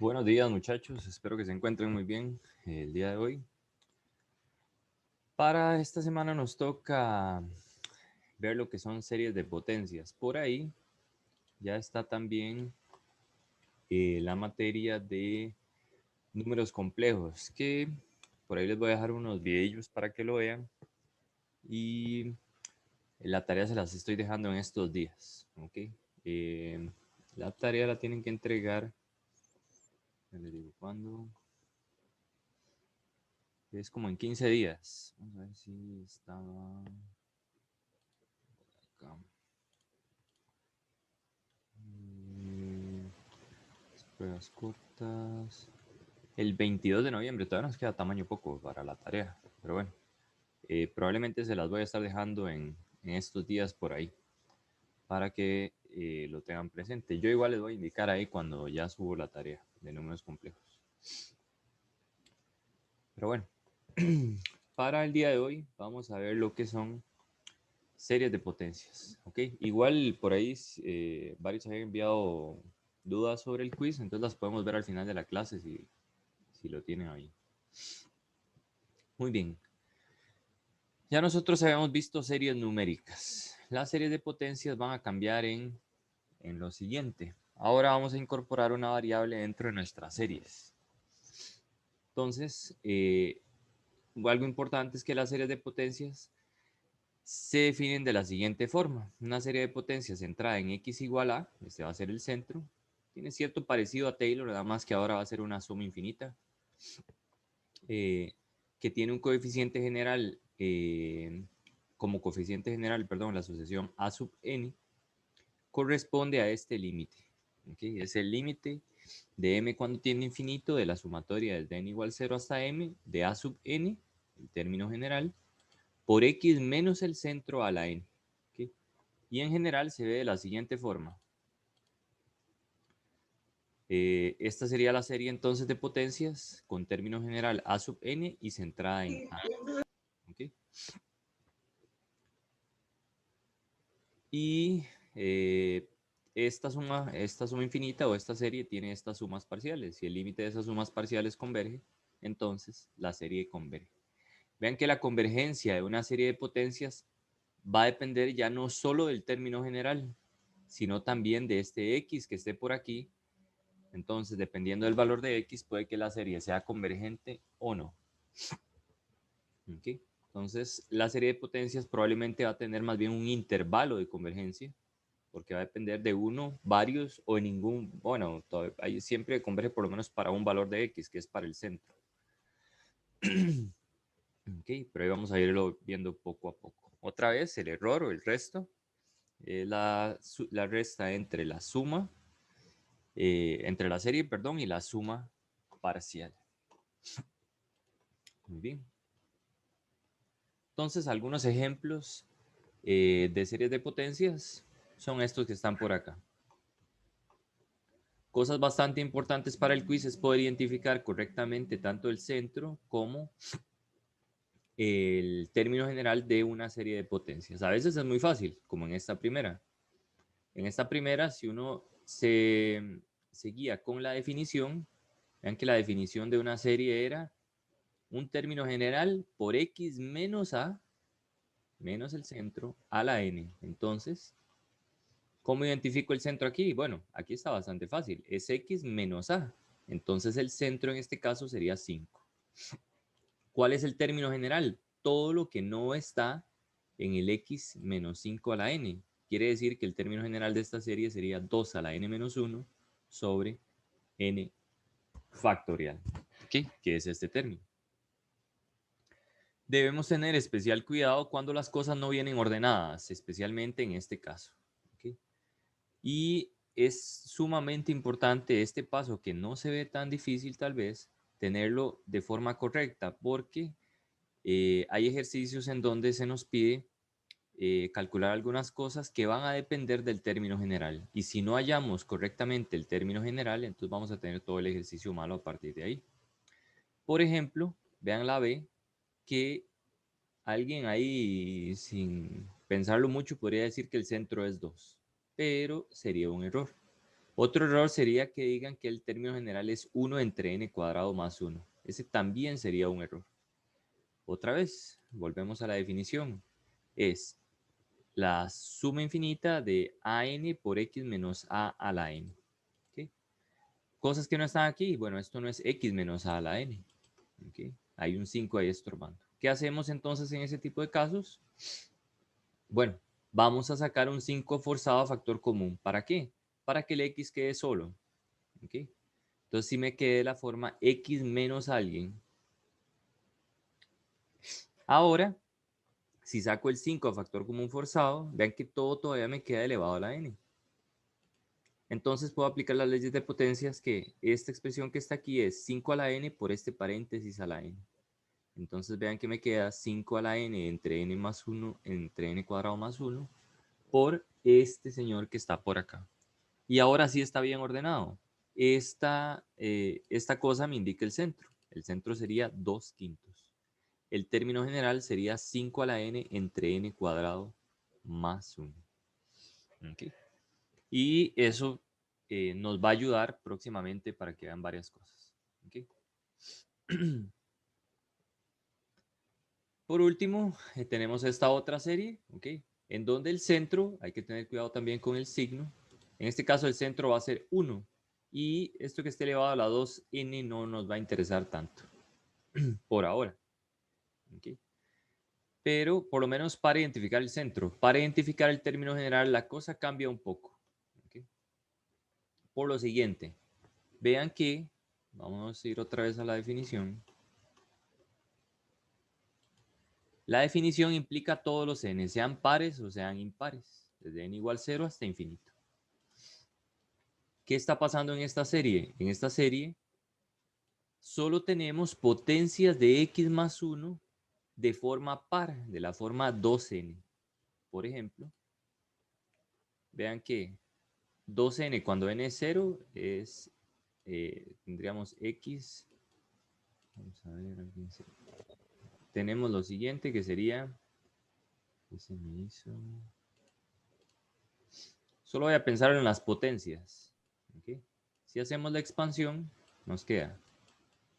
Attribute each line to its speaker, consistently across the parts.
Speaker 1: Buenos días, muchachos. Espero que se encuentren muy bien el día de hoy. Para esta semana nos toca ver lo que son series de potencias. Por ahí ya está también la materia de números complejos, que por ahí les voy a dejar unos videos para que lo vean. Y la tarea se las estoy dejando en estos días. ¿Ok? La tarea la tienen que entregar, ya les digo cuándo. Es como en 15 días. Vamos a ver si estaba acá. Mm, Pruebas cortas. El 22 de noviembre, todavía nos queda tamaño poco para la tarea. Pero bueno, probablemente se las voy a estar dejando en estos días por ahí para que lo tengan presente. Yo igual les voy a indicar ahí cuando ya subo la tarea de números complejos. Pero bueno, para el día de hoy vamos a ver lo que son series de potencias. ¿Ok? Igual por ahí varios habían enviado dudas sobre el quiz, entonces las podemos ver al final de la clase si lo tienen ahí. Muy bien. Ya nosotros habíamos visto series numéricas. Las series de potencias van a cambiar en lo siguiente. Ahora vamos a incorporar una variable dentro de nuestras series. Entonces, algo importante es que las series de potencias se definen de la siguiente forma. Una serie de potencias centrada en x igual a, este va a ser el centro, tiene cierto parecido a Taylor, nada más que ahora va a ser una suma infinita, que tiene un coeficiente general, como coeficiente general, perdón, la sucesión a sub n, corresponde a este límite. ¿Okay? Es el límite de m cuando tiene infinito de la sumatoria desde n igual 0 hasta m de a sub n, el término general, por x menos el centro a la n. ¿Okay? Y en general se ve de la siguiente forma. Esta sería la serie entonces de potencias con término general a sub n y centrada en a. ¿Okay? Y esta suma infinita o esta serie tiene estas sumas parciales. Si el límite de esas sumas parciales converge, entonces la serie converge. Vean que la convergencia de una serie de potencias va a depender ya no solo del término general, sino también de este x que esté por aquí. Entonces, dependiendo del valor de x, puede que la serie sea convergente o no. ¿Okay? Entonces, la serie de potencias probablemente va a tener más bien un intervalo de convergencia, porque va a depender de uno, varios o ningún. Bueno, ahí siempre converge por lo menos para un valor de x, que es para el centro. Okay, pero ahí vamos a irlo viendo poco a poco. Otra vez, el error o el resto es la resta entre la suma, entre la serie, perdón, y la suma parcial. Muy bien. Entonces, algunos ejemplos de series de potencias son estos que están por acá. Cosas bastante importantes para el quiz es poder identificar correctamente tanto el centro como el término general de una serie de potencias. A veces es muy fácil, como en esta primera. En esta primera, si uno se guía con la definición, vean que la definición de una serie era un término general por x menos a, menos el centro, a la n. Entonces, ¿cómo identifico el centro aquí? Bueno, aquí está bastante fácil. Es x menos a. Entonces, el centro en este caso sería 5. ¿Cuál es el término general? Todo lo que no está en el x menos 5 a la n. Quiere decir que el término general de esta serie sería 2 a la n menos 1 sobre n factorial. ¿Qué? ¿Qué es este término? Debemos tener especial cuidado cuando las cosas no vienen ordenadas, especialmente en este caso. ¿Okay? Y es sumamente importante este paso, que no se ve tan difícil tal vez, tenerlo de forma correcta, porque hay ejercicios en donde se nos pide calcular algunas cosas que van a depender del término general. Y si no hallamos correctamente el término general, entonces vamos a tener todo el ejercicio malo a partir de ahí. Por ejemplo, vean la B, que alguien ahí sin pensarlo mucho podría decir que el centro es 2, pero sería un error. Otro error sería que digan que el término general es 1 entre n cuadrado más 1. Ese también sería un error. Otra vez, volvemos a la definición. Es la suma infinita de an por x menos a a la n. ¿Okay? Cosas que no están aquí. Bueno, esto no es x menos a la n. ¿Okay? Hay un 5 ahí estorbando. ¿Qué hacemos entonces en ese tipo de casos? Bueno, vamos a sacar un 5 forzado a factor común. ¿Para qué? Para que el x quede solo. ¿Okay? Entonces, si me quede la forma x menos alguien. Ahora, si saco el 5 a factor común forzado, vean que todo todavía me queda elevado a la n. Entonces puedo aplicar las leyes de potencias que esta expresión que está aquí es 5 a la n por este paréntesis a la n. Entonces vean que me queda 5 a la n entre n más 1 entre n cuadrado más 1 por este señor que está por acá. Y ahora sí está bien ordenado. Esta cosa me indica el centro. El centro sería 2/5. El término general sería 5 a la n entre n cuadrado más 1. ¿Okay? Y eso nos va a ayudar próximamente para que vean varias cosas. ¿Okay? Por último, tenemos esta otra serie, ¿okay? En donde el centro, hay que tener cuidado también con el signo. En este caso el centro va a ser 1. Y esto que esté elevado a la 2n no nos va a interesar tanto. Por ahora. ¿Okay? Pero por lo menos para identificar el centro. Para identificar el término general la cosa cambia un poco. ¿Okay? Por lo siguiente, vean que, vamos a ir otra vez a la definición. La definición implica todos los n, sean pares o sean impares, desde n igual 0 hasta infinito. ¿Qué está pasando en esta serie? En esta serie solo tenemos potencias de x más 1 de forma par, de la forma 2n. Por ejemplo, vean que 2n cuando n es 0 es, tendríamos x. Vamos a ver, tenemos lo siguiente que sería, ¿qué se me hizo? Solo voy a pensar en las potencias. ¿Okay? Si hacemos la expansión, nos queda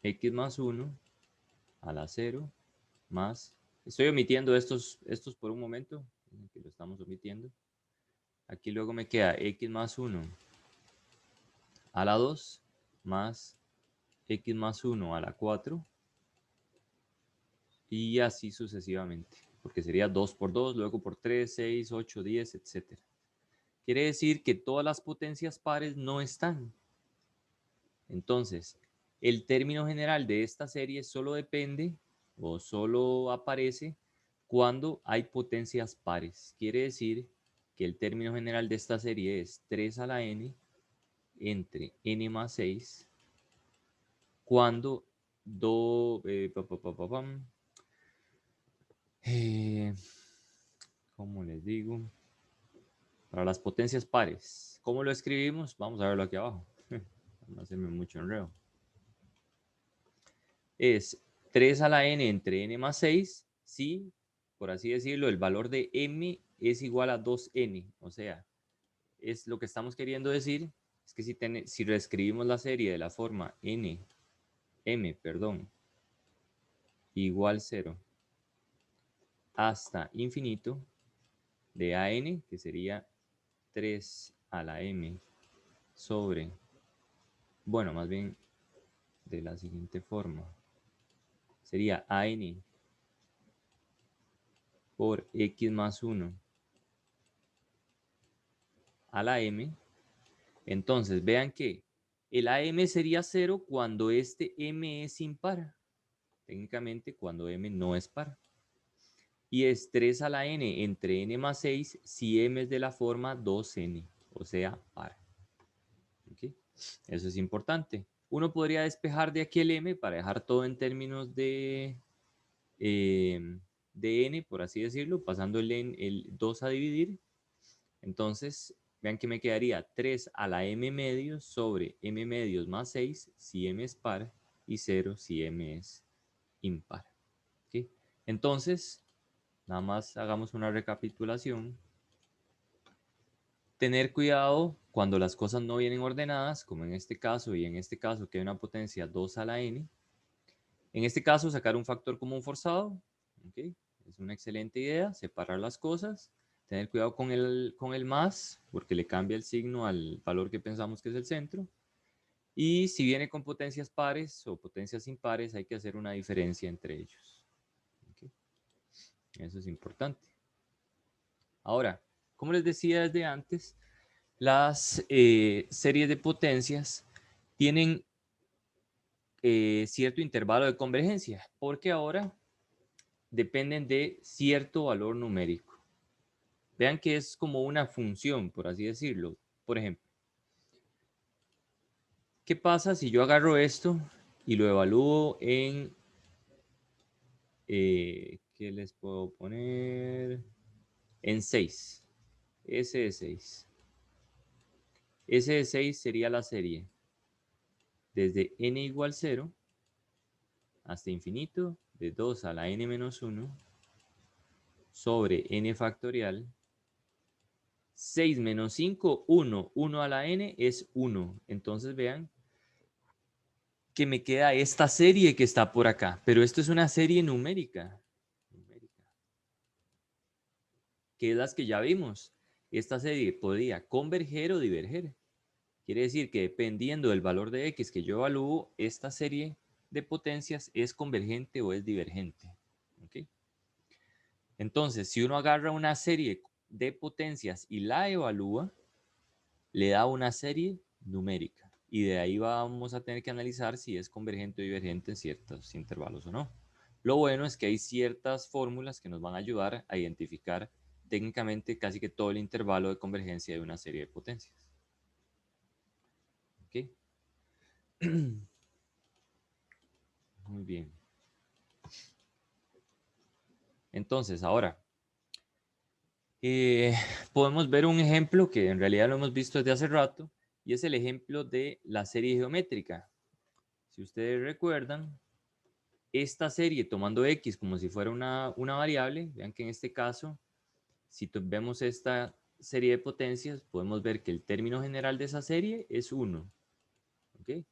Speaker 1: x más 1 a la 0 más... Estoy omitiendo estos por un momento, que lo estamos omitiendo. Aquí luego me queda x más 1 a la 2 más x más 1 a la 4 y así sucesivamente, porque sería 2 por 2, luego por 3, 6, 8, 10, etc. Quiere decir que todas las potencias pares no están. Entonces, el término general de esta serie solo depende o solo aparece cuando hay potencias pares. Quiere decir que el término general de esta serie es 3 a la n entre n más 6 cuando ¿cómo les digo? Para las potencias pares. ¿Cómo lo escribimos? Vamos a verlo aquí abajo. No hacerme mucho enredo. Es 3 a la n entre n más 6 si, por así decirlo, el valor de m es igual a 2n. O sea, es lo que estamos queriendo decir es que si reescribimos la serie de la forma m, igual 0 hasta infinito de an, que sería 3 a la m sobre, bueno, más bien de la siguiente forma, sería an por x más 1 a la m. Entonces, vean que el AM sería 0 cuando este M es impar. Técnicamente, cuando M no es par. Y es 3 a la N entre N más 6 si M es de la forma 2N, o sea, par. ¿Okay? Eso es importante. Uno podría despejar de aquí el M para dejar todo en términos de N, por así decirlo, pasando el 2 a dividir. Entonces, vean que me quedaría 3 a la m medios sobre m medios más 6 si m es par y 0 si m es impar. ¿Okay? Entonces, nada más hagamos una recapitulación. Tener cuidado cuando las cosas no vienen ordenadas, como en este caso y en este caso que hay una potencia 2 a la n. En este caso, sacar un factor común forzado, ¿okay? Es una excelente idea, separar las cosas, tener cuidado con el más, porque le cambia el signo al valor que pensamos que es el centro. Y si viene con potencias pares o potencias impares, hay que hacer una diferencia entre ellos. ¿Okay? Eso es importante. Ahora, como les decía desde antes, las series de potencias tienen cierto intervalo de convergencia, porque ahora dependen de cierto valor numérico. Vean que es como una función, por así decirlo. Por ejemplo, ¿qué pasa si yo agarro esto y lo evalúo en... ¿qué les puedo poner? En 6. S de 6. S de 6 sería la serie desde n igual 0 hasta infinito de 2 a la n menos 1 sobre n factorial 6 menos 5, 1. 1 a la n es 1. Entonces vean que me queda esta serie que está por acá. Pero esto es una serie numérica. Que es las que ya vimos. Esta serie podría converger o diverger. Quiere decir que dependiendo del valor de x que yo evalúo, esta serie de potencias es convergente o es divergente. ¿Okay? Entonces, si uno agarra una serie de potencias y la evalúa, le da una serie numérica. Y de ahí vamos a tener que analizar si es convergente o divergente en ciertos intervalos o no. Lo bueno es que hay ciertas fórmulas que nos van a ayudar a identificar técnicamente casi que todo el intervalo de convergencia de una serie de potencias. ¿Okay? Muy bien. Entonces, ahora, podemos ver un ejemplo que en realidad lo hemos visto desde hace rato, y es el ejemplo de la serie geométrica. Si ustedes recuerdan, esta serie tomando x como si fuera una variable, vean que en este caso, si vemos esta serie de potencias, podemos ver que el término general de esa serie es 1. ¿Okay?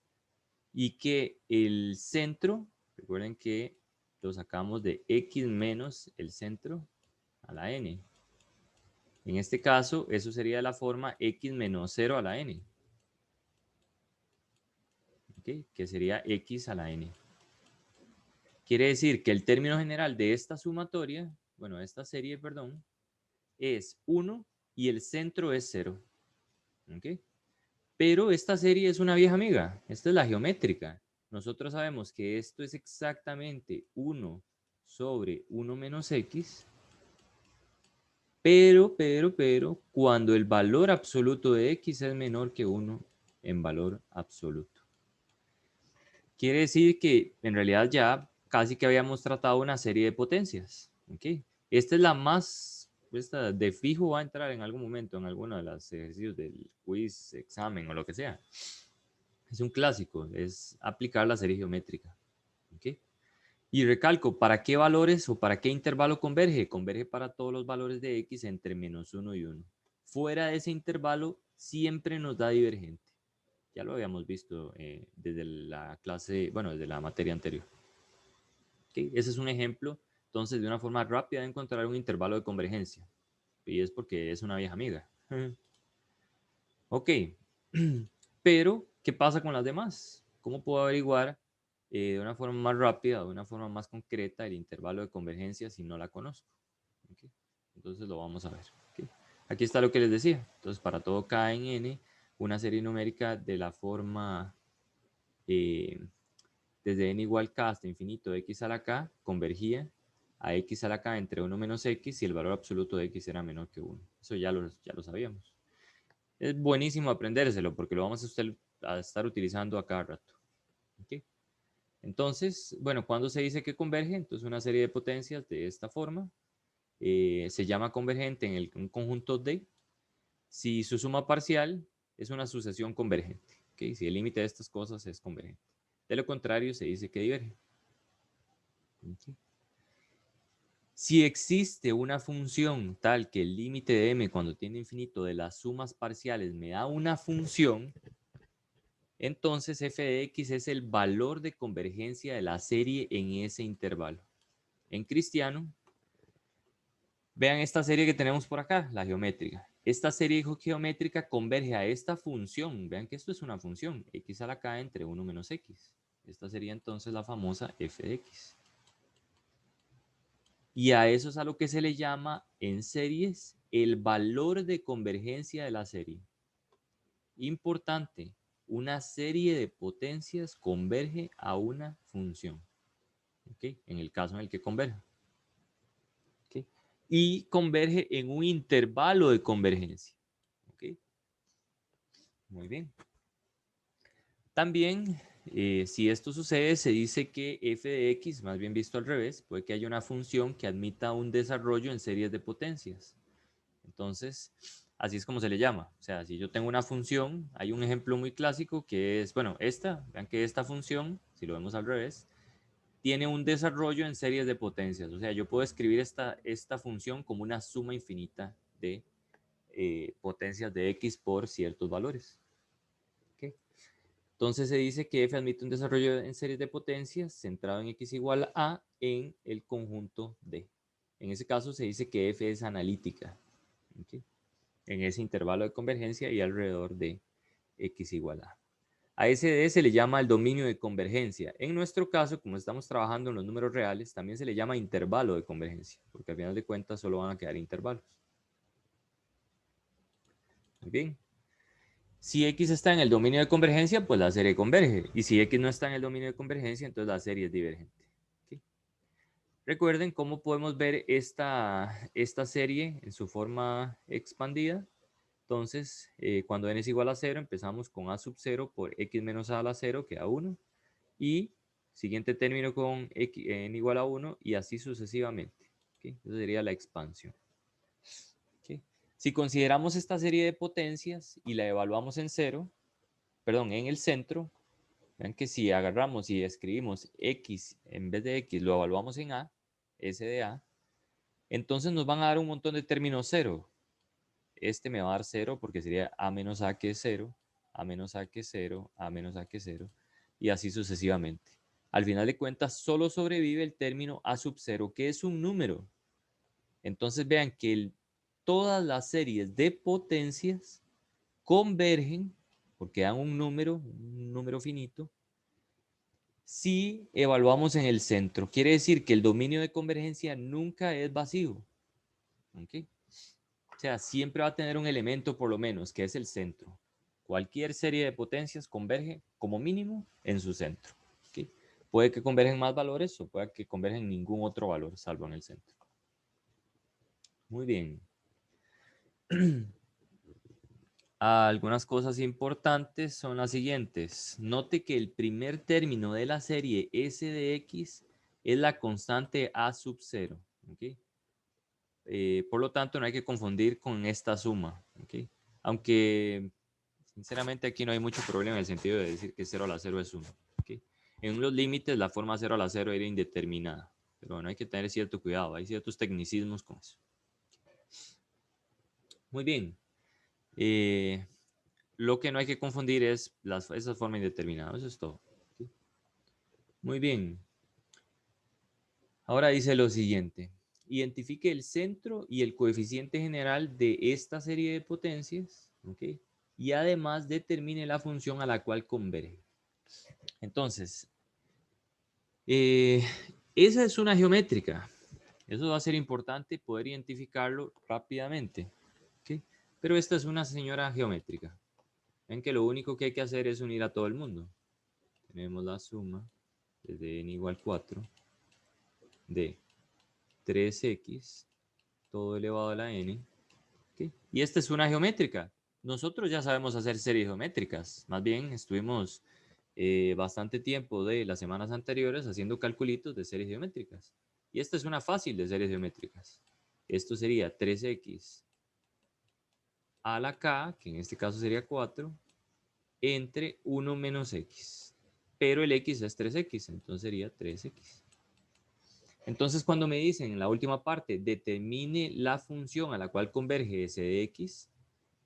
Speaker 1: Y que el centro, recuerden que lo sacamos de x menos el centro a la n. En este caso, eso sería la forma x menos 0 a la n. ¿Okay? Que sería x a la n. Quiere decir que el término general de esta sumatoria, bueno, de esta serie, perdón, es 1 y el centro es 0. ¿Okay? Pero esta serie es una vieja amiga. Esta es la geométrica. Nosotros sabemos que esto es exactamente 1 sobre 1 menos x. Pero, cuando el valor absoluto de x es menor que 1 en valor absoluto. Quiere decir que en realidad ya casi que habíamos tratado una serie de potencias. ¿Okay? Esta es la más, esta de fijo va a entrar en algún momento en alguno de los ejercicios del quiz, examen o lo que sea. Es un clásico, es aplicar la serie geométrica. ¿Okay? Y recalco, ¿para qué valores o para qué intervalo converge? Converge para todos los valores de x entre menos 1 y 1. Fuera de ese intervalo siempre nos da divergente. Ya lo habíamos visto desde la clase, bueno, desde la materia anterior. ¿Okay? Ese es un ejemplo, entonces, de una forma rápida de encontrar un intervalo de convergencia. Y es porque es una vieja amiga. Ok, pero ¿qué pasa con las demás? ¿Cómo puedo averiguar de una forma más rápida, de una forma más concreta, el intervalo de convergencia si no la conozco? ¿Okay? Entonces lo vamos a ver. ¿Okay? Aquí está lo que les decía. Entonces, para todo k en n, una serie numérica de la forma desde n igual k hasta infinito de x a la k convergía a x a la k entre 1 menos x si el valor absoluto de x era menor que 1. Eso ya lo sabíamos. Es buenísimo aprendérselo porque lo vamos a estar utilizando a cada rato. ¿Okay? Entonces, bueno, cuando se dice que converge, entonces una serie de potencias de esta forma se llama convergente en un conjunto D si su suma parcial es una sucesión convergente. ¿Okay? Si el límite de estas cosas es convergente. De lo contrario, se dice que diverge. ¿Okay? Si existe una función tal que el límite de m cuando tiene infinito de las sumas parciales me da una función, entonces f de x es el valor de convergencia de la serie en ese intervalo. En cristiano, vean esta serie que tenemos por acá, la geométrica. Esta serie geométrica converge a esta función. Vean que esto es una función, x a la k entre 1 menos x. Esta sería entonces la famosa f de x. Y a eso es a lo que se le llama en series el valor de convergencia de la serie. Importante, una serie de potencias converge a una función. ¿Okay? En el caso en el que converge. ¿Okay? Y converge en un intervalo de convergencia. ¿Okay? Muy bien. También, si esto sucede, se dice que f de x, más bien visto al revés, puede que haya una función que admita un desarrollo en series de potencias. Entonces, así es como se le llama. O sea, si yo tengo una función, hay un ejemplo muy clásico que es, bueno, vean que esta función, si lo vemos al revés, tiene un desarrollo en series de potencias. O sea, yo puedo escribir esta función como una suma infinita de potencias de x por ciertos valores. ¿Okay? Entonces se dice que f admite un desarrollo en series de potencias centrado en x igual a en el conjunto D. En ese caso se dice que f es analítica. ¿Okay? En ese intervalo de convergencia y alrededor de x igual a. A ese D se le llama el dominio de convergencia. En nuestro caso, como estamos trabajando en los números reales, también se le llama intervalo de convergencia, porque al final de cuentas solo van a quedar intervalos. Muy bien. Si x está en el dominio de convergencia, pues la serie converge. Y si x no está en el dominio de convergencia, entonces la serie es divergente. ¿Okay? Recuerden cómo podemos ver esta serie en su forma expandida. Entonces, cuando n es igual a 0, empezamos con a sub 0 por x menos a la 0, que da 1. Y siguiente término con x, n igual a 1 y así sucesivamente. ¿Okay? Eso sería la expansión. ¿Okay? Si consideramos esta serie de potencias y la evaluamos en 0, perdón, en el centro, vean que si agarramos y escribimos x en vez de x, lo evaluamos en a, s de a, entonces nos van a dar un montón de términos 0. Este me va a dar 0 porque sería a menos a que es 0, a menos a que es 0, a menos a que es 0, y así sucesivamente. Al final de cuentas, solo sobrevive el término a sub 0, que es un número. Entonces vean que todas las series de potencias convergen, porque dan un número finito, si evaluamos en el centro. Quiere decir que el dominio de convergencia nunca es vacío. ¿Okay? O sea, siempre va a tener un elemento por lo menos, que es el centro. Cualquier serie de potencias converge como mínimo en su centro. ¿Okay? Puede que convergen más valores o puede que convergen ningún otro valor, salvo en el centro. Muy bien. Algunas cosas importantes son las siguientes. Note que el primer término de la serie S de X es la constante A sub 0. ¿Okay? Por lo tanto, no hay que confundir con esta suma. ¿Okay? Aunque, sinceramente, aquí no hay mucho problema en el sentido de decir que 0 a la 0 es 1. ¿Okay? En los límites, la forma 0 a la 0 era indeterminada. Pero bueno, hay que tener cierto cuidado. Hay ciertos tecnicismos con eso. Muy bien. Lo que no hay que confundir es esa forma indeterminada. Eso es todo. ¿Sí? Muy bien. Ahora dice lo siguiente. Identifique el centro y el coeficiente general de esta serie de potencias. ¿Okay? Y además determine la función a la cual converge. Entonces, esa es una geométrica. Eso va a ser importante poder identificarlo rápidamente. ¿Okay? Pero esta es una señora geométrica. Ven que lo único que hay que hacer es unir a todo el mundo. Tenemos la suma desde n igual 4 de 3x todo elevado a la n. ¿Okay? Y esta es una geométrica. Nosotros ya sabemos hacer series geométricas. Más bien estuvimos bastante tiempo de las semanas anteriores haciendo calculitos de series geométricas. Y esta es una fácil de series geométricas. Esto sería 3x a la k, que en este caso sería 4, entre 1 menos x. Pero el x es 3x, entonces sería 3x. Entonces, cuando me dicen en la última parte, determine la función a la cual converge s de x,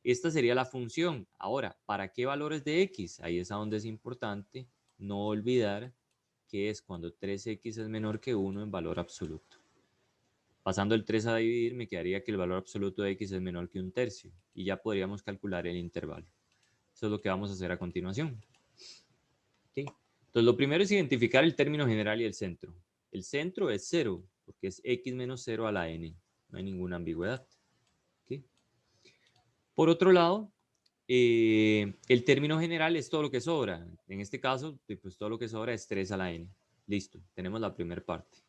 Speaker 1: esta sería la función. Ahora, ¿para qué valores de x? Ahí es a donde es importante no olvidar que es cuando 3x es menor que 1 en valor absoluto. Pasando el 3 a dividir, me quedaría que el valor absoluto de x es menor que 1/3. Y ya podríamos calcular el intervalo. Eso es lo que vamos a hacer a continuación. ¿Okay? Entonces, lo primero es identificar el término general y el centro. El centro es 0, porque es x menos 0 a la n. No hay ninguna ambigüedad. ¿Okay? Por otro lado, el término general es todo lo que sobra. En este caso, pues todo lo que sobra es 3 a la n. Listo, tenemos la primera parte.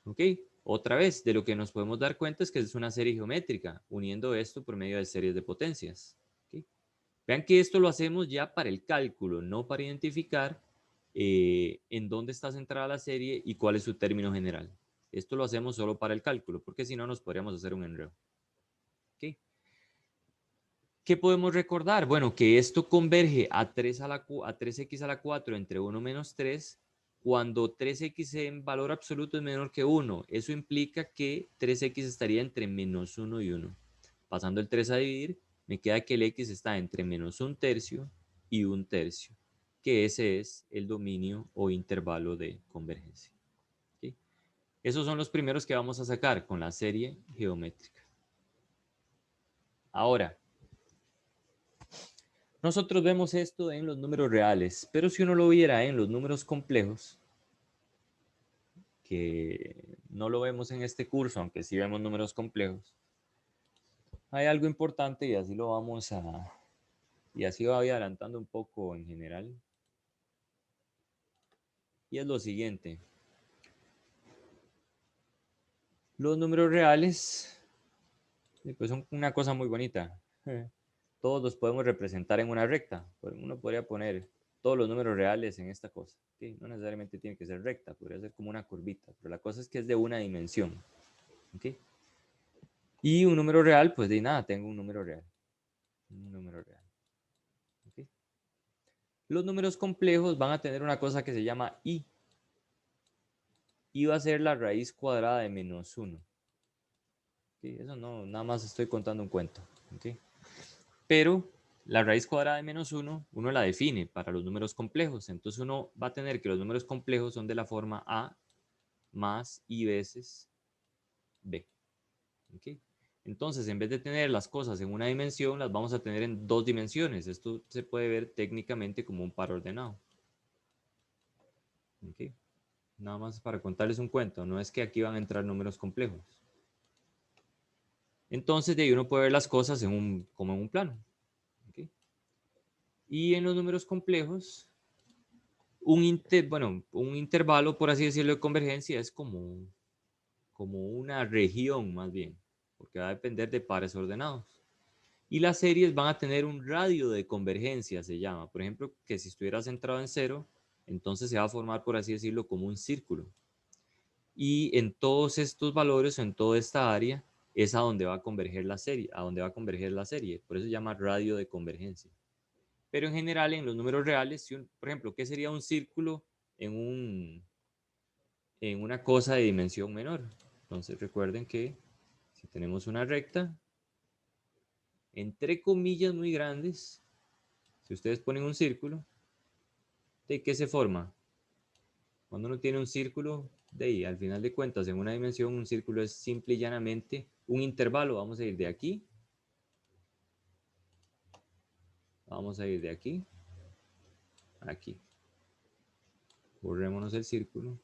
Speaker 1: ¿Ok? Otra vez, de lo que nos podemos dar cuenta es que es una serie geométrica, uniendo esto por medio de series de potencias. ¿Ok? Vean que esto lo hacemos ya para el cálculo, no para identificar en dónde está centrada la serie y cuál es su término general. Esto lo hacemos solo para el cálculo, porque si no nos podríamos hacer un enredo. ¿Ok? ¿Qué podemos recordar? Bueno, que esto converge a 3x a la 4 entre 1 menos 3 cuando 3x en valor absoluto es menor que 1. Eso implica que 3x estaría entre menos 1 y 1. Pasando el 3 a dividir, me queda que el x está entre menos 1/3 y 1/3, que ese es el dominio o intervalo de convergencia. ¿Okay? Esos son los primeros que vamos a sacar con la serie geométrica. Ahora, nosotros vemos esto en los números reales, pero si uno lo viera en los números complejos, que no lo vemos en este curso, aunque sí vemos números complejos, hay algo importante y así lo vamos a... Y así voy adelantando un poco en general. Y es lo siguiente. Los números reales pues son una cosa muy bonita. Todos los podemos representar en una recta. Uno podría poner todos los números reales en esta cosa. ¿Okay? No necesariamente tiene que ser recta, podría ser como una curvita, pero la cosa es que es de una dimensión. ¿Okay? Y un número real, pues de nada, tengo un número real. Un número real. ¿Okay? Los números complejos van a tener una cosa que se llama i. I va a ser la raíz cuadrada de menos 1. ¿Okay? Eso no, nada más estoy contando un cuento. ¿Okay? Pero la raíz cuadrada de menos 1, uno la define para los números complejos. Entonces uno va a tener que los números complejos son de la forma a más i veces b. ¿Okay? Entonces, en vez de tener las cosas en una dimensión, las vamos a tener en dos dimensiones. Esto se puede ver técnicamente como un par ordenado. ¿Okay? Nada más para contarles un cuento. No es que aquí van a entrar números complejos. Entonces, de ahí uno puede ver las cosas como en un plano. ¿Okay? Y en los números complejos, un intervalo, por así decirlo, de convergencia es como una región más bien, porque va a depender de pares ordenados. Y las series van a tener un radio de convergencia, se llama. Por ejemplo, que si estuviera centrado en 0, entonces se va a formar, por así decirlo, como un círculo. Y en todos estos valores o en toda esta área es a donde va a converger la serie, Por eso se llama radio de convergencia. Pero en general, en los números reales, por ejemplo, ¿qué sería un círculo en una cosa de dimensión menor? Entonces recuerden que si tenemos una recta, entre comillas muy grandes, si ustedes ponen un círculo, ¿de qué se forma? Cuando uno tiene un círculo, de ahí, al final de cuentas, en una dimensión, un círculo es simple y llanamente un intervalo. Vamos a ir de aquí. Vamos a ir de aquí a aquí. Borrémonos el círculo.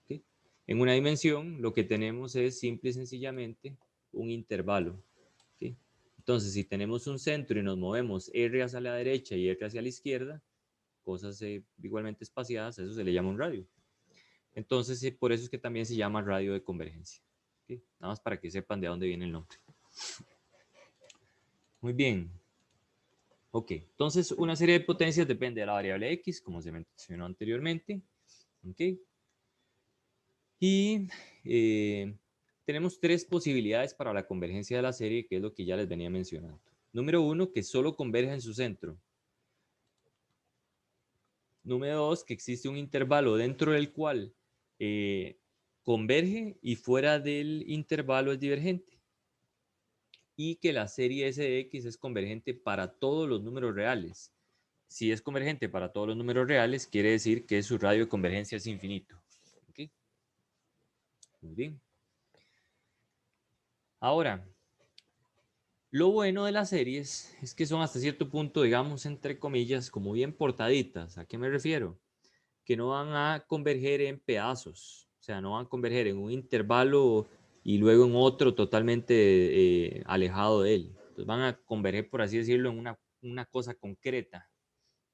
Speaker 1: ¿Okay? En una dimensión, lo que tenemos es simple y sencillamente un intervalo. ¿Okay? Entonces, si tenemos un centro y nos movemos R hacia la derecha y R hacia la izquierda, cosas igualmente espaciadas, eso se le llama un radio. Entonces, por eso es que también se llama radio de convergencia. ¿Okay? Nada más para que sepan de dónde viene el nombre. Muy bien. Ok, entonces una serie de potencias depende de la variable x, como se mencionó anteriormente. Ok. Y tenemos tres posibilidades para la convergencia de la serie, que es lo que ya les venía mencionando. Número 1, que solo converja en su centro. Número 2, que existe un intervalo dentro del cual converge y fuera del intervalo es divergente. Y que la serie S de X es convergente para todos los números reales. Si es convergente para todos los números reales, quiere decir que su radio de convergencia es infinito. ¿Okay? Muy bien. Ahora, lo bueno de las series es que son hasta cierto punto, digamos, entre comillas, como bien portaditas. ¿A qué me refiero? Que no van a converger en pedazos. O sea, no van a converger en un intervalo y luego en otro totalmente alejado de él. Entonces van a converger, por así decirlo, en una cosa concreta,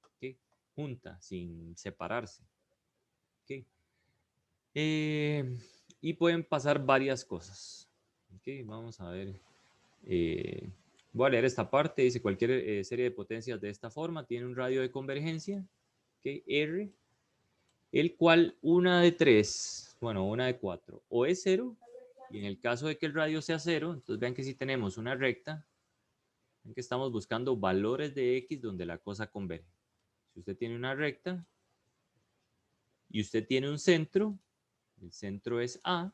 Speaker 1: ¿okay? Junta, sin separarse. ¿Okay? Y pueden pasar varias cosas. ¿Okay? Vamos a ver. Voy a leer esta parte. Dice, cualquier serie de potencias de esta forma tiene un radio de convergencia, ¿okay? R, el cual una de 3, bueno, una de 4, o es 0, y en el caso de que el radio sea 0, entonces vean que si tenemos una recta, ven que estamos buscando valores de X donde la cosa converge. Si usted tiene una recta y usted tiene un centro, el centro es A,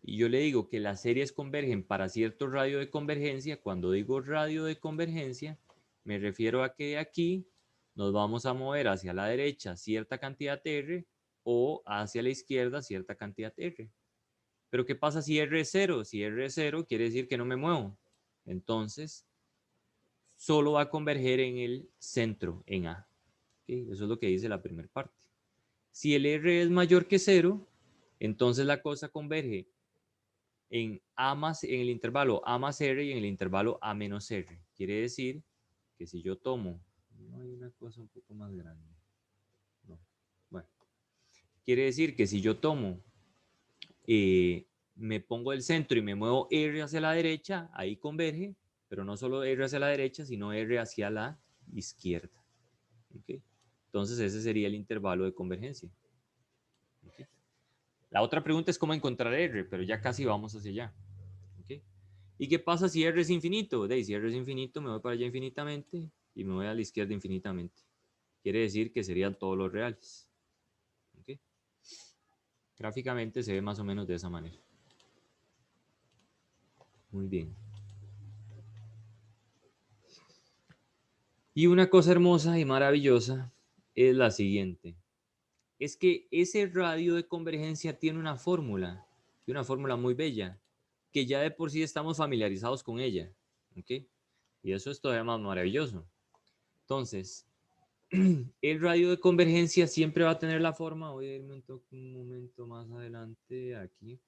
Speaker 1: y yo le digo que las series convergen para cierto radio de convergencia. Cuando digo radio de convergencia, me refiero a que aquí nos vamos a mover hacia la derecha cierta cantidad R o hacia la izquierda cierta cantidad R. Pero ¿qué pasa si R es 0? Si R es 0, quiere decir que no me muevo. Entonces, solo va a converger en el centro, en A. ¿Okay? Eso es lo que dice la primera parte. Si el R es mayor que 0, entonces la cosa converge en el intervalo A más R y en el intervalo A menos R. Quiere decir que si yo tomo, no hay una cosa un poco más grande. No. Bueno, quiere decir que si yo tomo, me pongo el centro y me muevo R hacia la derecha, ahí converge, pero no solo R hacia la derecha, sino R hacia la izquierda. ¿Okay? Entonces ese sería el intervalo de convergencia. ¿Okay? La otra pregunta es cómo encontrar R, pero ya casi vamos hacia allá. ¿Okay? ¿Y qué pasa si R es infinito? Si R es infinito, me voy para allá infinitamente y me voy a la izquierda infinitamente. Quiere decir que serían todos los reales. ¿Okay? Gráficamente se ve más o menos de esa manera. Muy bien. Y una cosa hermosa y maravillosa es la siguiente. Es que ese radio de convergencia tiene una fórmula, y una fórmula muy bella, que ya de por sí estamos familiarizados con ella. ¿Okay? Y eso es todavía más maravilloso. Entonces, el radio de convergencia siempre va a tener la forma, voy a irme un momento más adelante aquí.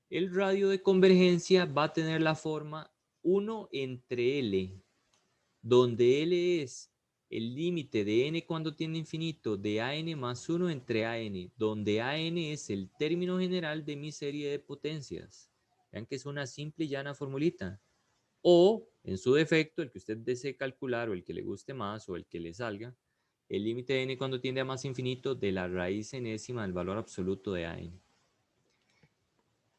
Speaker 1: El radio de convergencia va a tener la forma 1 entre L, donde L es el límite de n cuando tiende a infinito de an más 1 entre an, donde an es el término general de mi serie de potencias. Vean que es una simple y llana formulita. O, en su defecto, el que usted desee calcular o el que le guste más o el que le salga, el límite de n cuando tiende a más infinito de la raíz enésima del valor absoluto de an.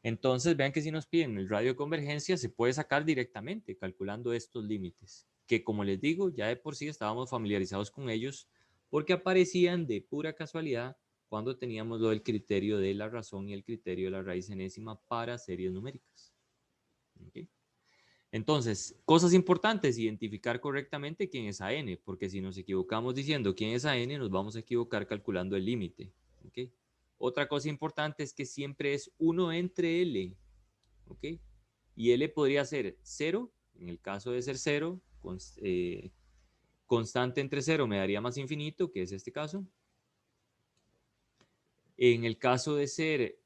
Speaker 1: Entonces, vean que si nos piden el radio de convergencia, se puede sacar directamente calculando estos límites, que como les digo, ya de por sí estábamos familiarizados con ellos porque aparecían de pura casualidad cuando teníamos lo del criterio de la razón y el criterio de la raíz enésima para series numéricas. ¿Okay? Entonces, cosas importantes, identificar correctamente quién es AN, porque si nos equivocamos diciendo quién es AN, nos vamos a equivocar calculando el límite. ¿Okay? Otra cosa importante es que siempre es 1 entre L. ¿Okay? Y L podría ser 0, en el caso de ser 0, constante entre 0 me daría más infinito, que es este caso. En el caso de ser,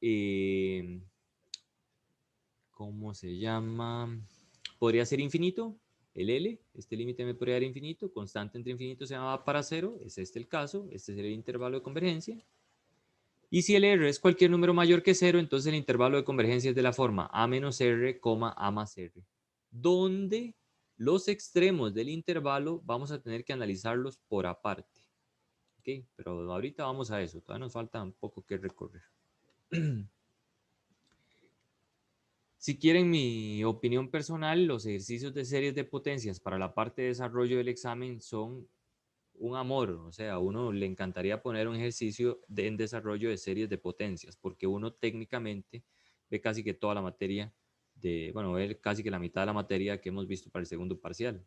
Speaker 1: ¿cómo se llama? Podría ser infinito, el L, este límite me podría dar infinito, constante entre infinito se llama para 0, es este el caso, este sería el intervalo de convergencia. Y si el R es cualquier número mayor que 0, entonces el intervalo de convergencia es de la forma A menos R, A más R, donde los extremos del intervalo vamos a tener que analizarlos por aparte. ¿Okay? Pero ahorita vamos a eso, todavía nos falta un poco que recorrer. Si quieren mi opinión personal, los ejercicios de series de potencias para la parte de desarrollo del examen son un amor, o sea, a uno le encantaría poner un ejercicio en desarrollo de series de potencias, porque uno técnicamente ve casi que toda la materia bueno, ve casi que la mitad de la materia que hemos visto para el segundo parcial.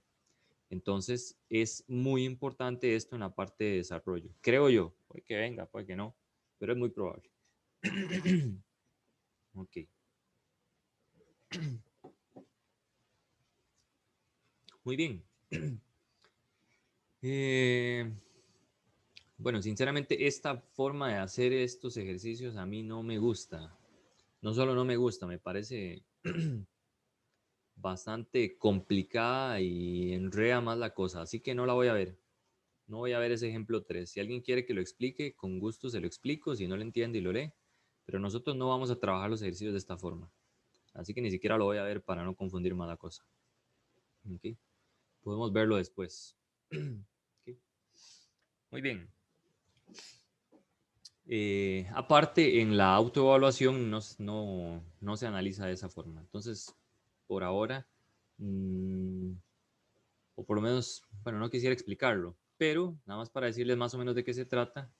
Speaker 1: Entonces, es muy importante esto en la parte de desarrollo. Creo yo, puede que venga, puede que no, pero es muy probable. Ok. Muy bien. Bueno, sinceramente, esta forma de hacer estos ejercicios a mí no me gusta. No solo no me gusta, me parece bastante complicada y enreda más la cosa. Así que no la voy a ver. No voy a ver ese ejemplo 3. Si alguien quiere que lo explique, con gusto se lo explico. Si no lo entiende y lo lee. Pero nosotros no vamos a trabajar los ejercicios de esta forma. Así que ni siquiera lo voy a ver para no confundir más la cosa. ¿Okay? Podemos verlo después. ¿Okay? Muy bien. Aparte, en la autoevaluación no se analiza de esa forma. Entonces, por ahora, o por lo menos, bueno, no quisiera explicarlo, pero nada más para decirles más o menos de qué se trata.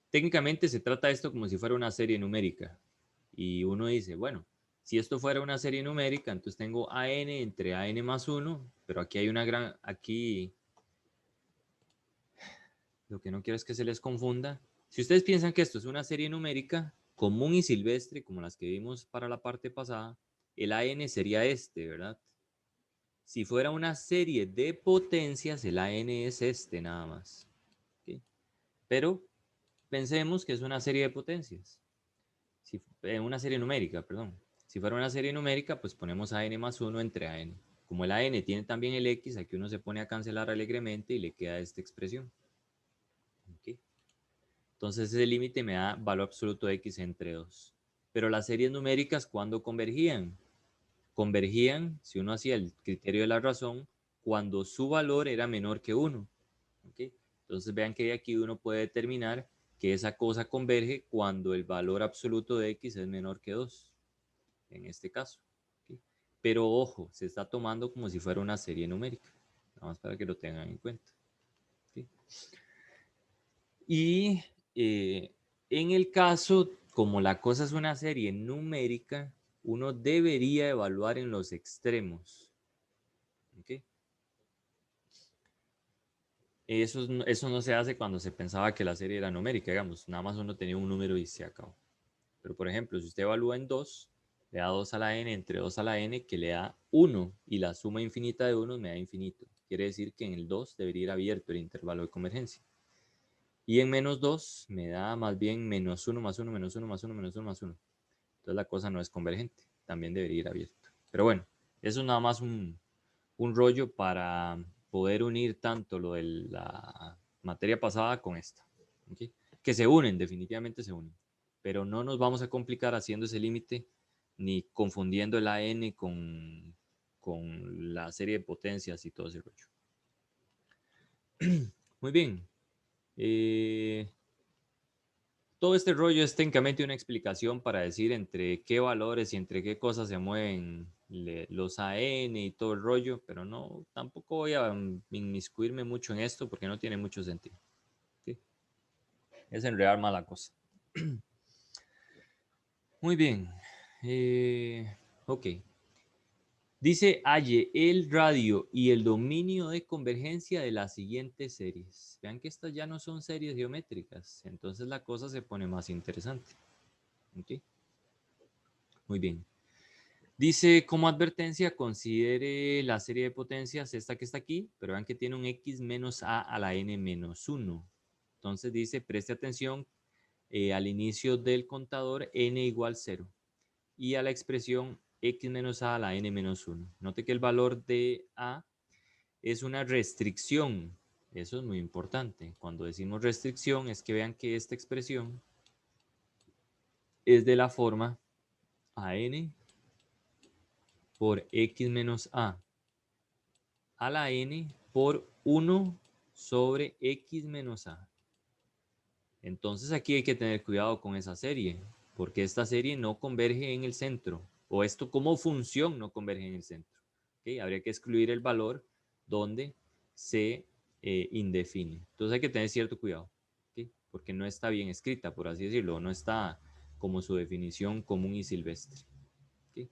Speaker 1: Técnicamente se trata esto como si fuera una serie numérica. Y uno dice, bueno, si esto fuera una serie numérica, entonces tengo AN entre AN más 1, pero aquí hay aquí lo que no quiero es que se les confunda. Si ustedes piensan que esto es una serie numérica común y silvestre, como las que vimos para la parte pasada, el AN sería este, ¿verdad? Si fuera una serie de potencias, el AN es este nada más. ¿Okay? Pero pensemos que es una serie de potencias. Una serie numérica, perdón. Si fuera una serie numérica, pues ponemos AN más 1 entre AN. Como el AN tiene también el X, aquí uno se pone a cancelar alegremente y le queda esta expresión. ¿Okay? Entonces ese límite me da valor absoluto de X entre 2. Pero las series numéricas, ¿cuándo convergían? Convergían, si uno hacía el criterio de la razón, cuando su valor era menor que 1. ¿Okay? Entonces vean que de aquí uno puede determinar que esa cosa converge cuando el valor absoluto de X es menor que 2, en este caso. ¿Okay? Pero ojo, se está tomando como si fuera una serie numérica, nada más para que lo tengan en cuenta. ¿Okay? Y en el caso, como la cosa es una serie numérica, uno debería evaluar en los extremos. ¿Okay? Eso no se hace cuando se pensaba que la serie era numérica, digamos, nada más uno tenía un número y se acabó. Pero por ejemplo, si usted evalúa en 2, le da 2 a la n entre 2 a la n, que le da 1, y la suma infinita de 1 me da infinito. Quiere decir que en el 2 debería ir abierto el intervalo de convergencia. Y en menos 2 me da más bien menos 1 más 1 menos 1 más 1 menos 1 más 1. Entonces la cosa no es convergente, también debería ir abierto. Pero bueno, eso es nada más un rollo para poder unir tanto lo de la materia pasada con esta. ¿Okay? Que se unen, definitivamente se unen. Pero no nos vamos a complicar haciendo ese límite ni confundiendo el AN con la serie de potencias y todo ese rollo. Muy bien. Todo este rollo es técnicamente una explicación para decir entre qué valores y entre qué cosas se mueven los AN y todo el rollo, pero no, tampoco voy a inmiscuirme mucho en esto porque no tiene mucho sentido. ¿Sí? Es enredar más la cosa. Muy bien. Ok. Dice, halle el radio y el dominio de convergencia de las siguientes series. Vean que estas ya no son series geométricas, entonces la cosa se pone más interesante. ¿Okay? Muy bien. Dice, como advertencia, considere la serie de potencias, esta que está aquí, pero vean que tiene un x menos a la n menos 1. Entonces dice, preste atención al inicio del contador n igual 0 y a la expresión x menos a la n menos 1. Note que el valor de a es una restricción. Eso es muy importante. Cuando decimos restricción es que vean que esta expresión es de la forma an por x menos a la n por 1 sobre x menos a. Entonces aquí hay que tener cuidado con esa serie, porque esta serie no converge en el centro, o esto como función no converge en el centro. ¿Okay? Habría que excluir el valor donde se indefine. Entonces hay que tener cierto cuidado, ¿sí? Porque no está bien escrita, por así decirlo, no está como su definición común y silvestre. ¿Sí?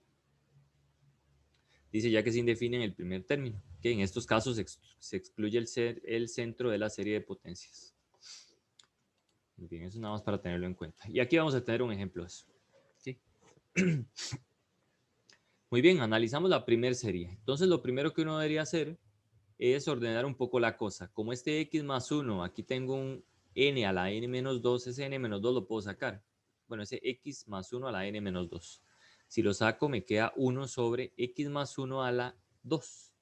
Speaker 1: Dice ya que se indefine en el primer término, que en estos casos se excluye el centro de la serie de potencias. Muy bien, eso nada más para tenerlo en cuenta. Y aquí vamos a tener un ejemplo de eso. ¿Sí? Muy bien, analizamos la primera serie. Entonces lo primero que uno debería hacer es ordenar un poco la cosa. Como este x más 1, aquí tengo un n a la n menos 2, ese n menos 2 lo puedo sacar. Bueno, ese x más 1 a la n menos 2. Si lo saco me queda 1 sobre x más 1 a la 2.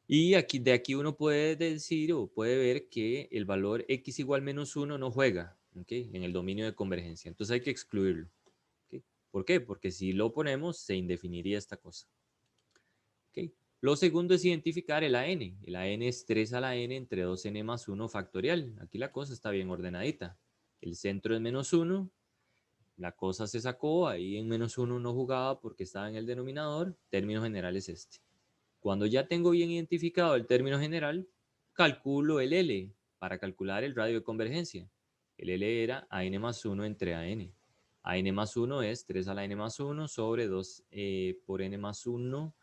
Speaker 1: Y aquí, de aquí uno puede decir o puede ver que el valor x igual menos 1 no juega, ¿okay? En el dominio de convergencia. Entonces hay que excluirlo. ¿Okay? ¿Por qué? Porque si lo ponemos se indefiniría esta cosa. ¿Okay? Lo segundo es identificar el AN. El AN es 3 a la n entre 2n más 1 factorial. Aquí la cosa está bien ordenadita. El centro es menos 1. La cosa se sacó. Ahí en menos 1 no jugaba porque estaba en el denominador. Término general es este. Cuando ya tengo bien identificado el término general, calculo el L para calcular el radio de convergencia. El L era AN más 1 entre AN. AN más 1 es 3 a la n más 1 sobre 2 por n más 1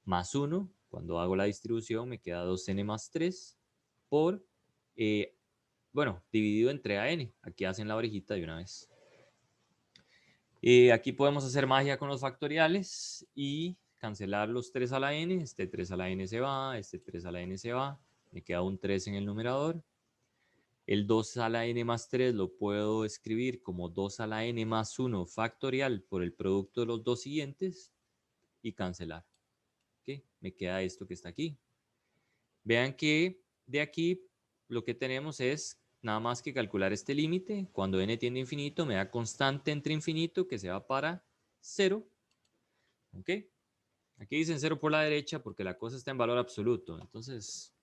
Speaker 1: más 1. Cuando hago la distribución me queda 2n más 3 por, bueno, dividido entre AN. Aquí hacen la orejita de una vez. Aquí podemos hacer magia con los factoriales y cancelar los 3 a la n. Este 3 a la n se va, este 3 a la n se va. Me queda un 3 en el numerador. El 2 a la n más 3 lo puedo escribir como 2 a la n más 1 factorial por el producto de los dos siguientes y cancelar. ¿Okay? Me queda esto que está aquí. Vean que de aquí lo que tenemos es nada más que calcular este límite. Cuando n tiende a infinito me da constante entre infinito que se va para 0. ¿Ok? Aquí dicen 0 por la derecha porque la cosa está en valor absoluto. Entonces,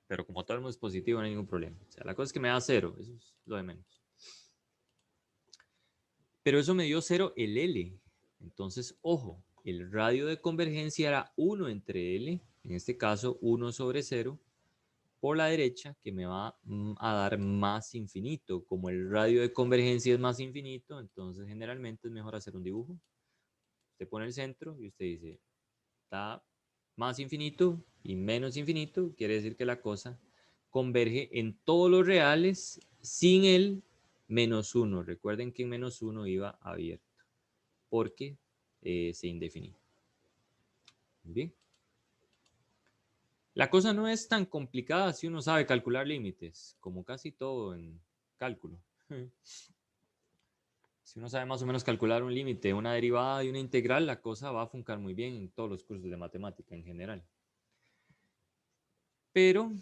Speaker 1: pero como todo el mundo es positivo no hay ningún problema. O sea, la cosa es que me da 0. Eso es lo de menos. Pero eso me dio 0 el L. Entonces, ojo, el radio de convergencia era 1 entre L. En este caso, 1 sobre 0. Por la derecha que me va a dar más infinito. Como el radio de convergencia es más infinito, entonces generalmente es mejor hacer un dibujo. Usted pone el centro y usted dice, está más infinito y menos infinito, quiere decir que la cosa converge en todos los reales sin el menos 1. Recuerden que en menos 1 iba abierto, porque se indefinió. Bien. La cosa no es tan complicada si uno sabe calcular límites, como casi todo en cálculo. Si uno sabe más o menos calcular un límite, una derivada y una integral, la cosa va a funcionar muy bien en todos los cursos de matemática en general. Pero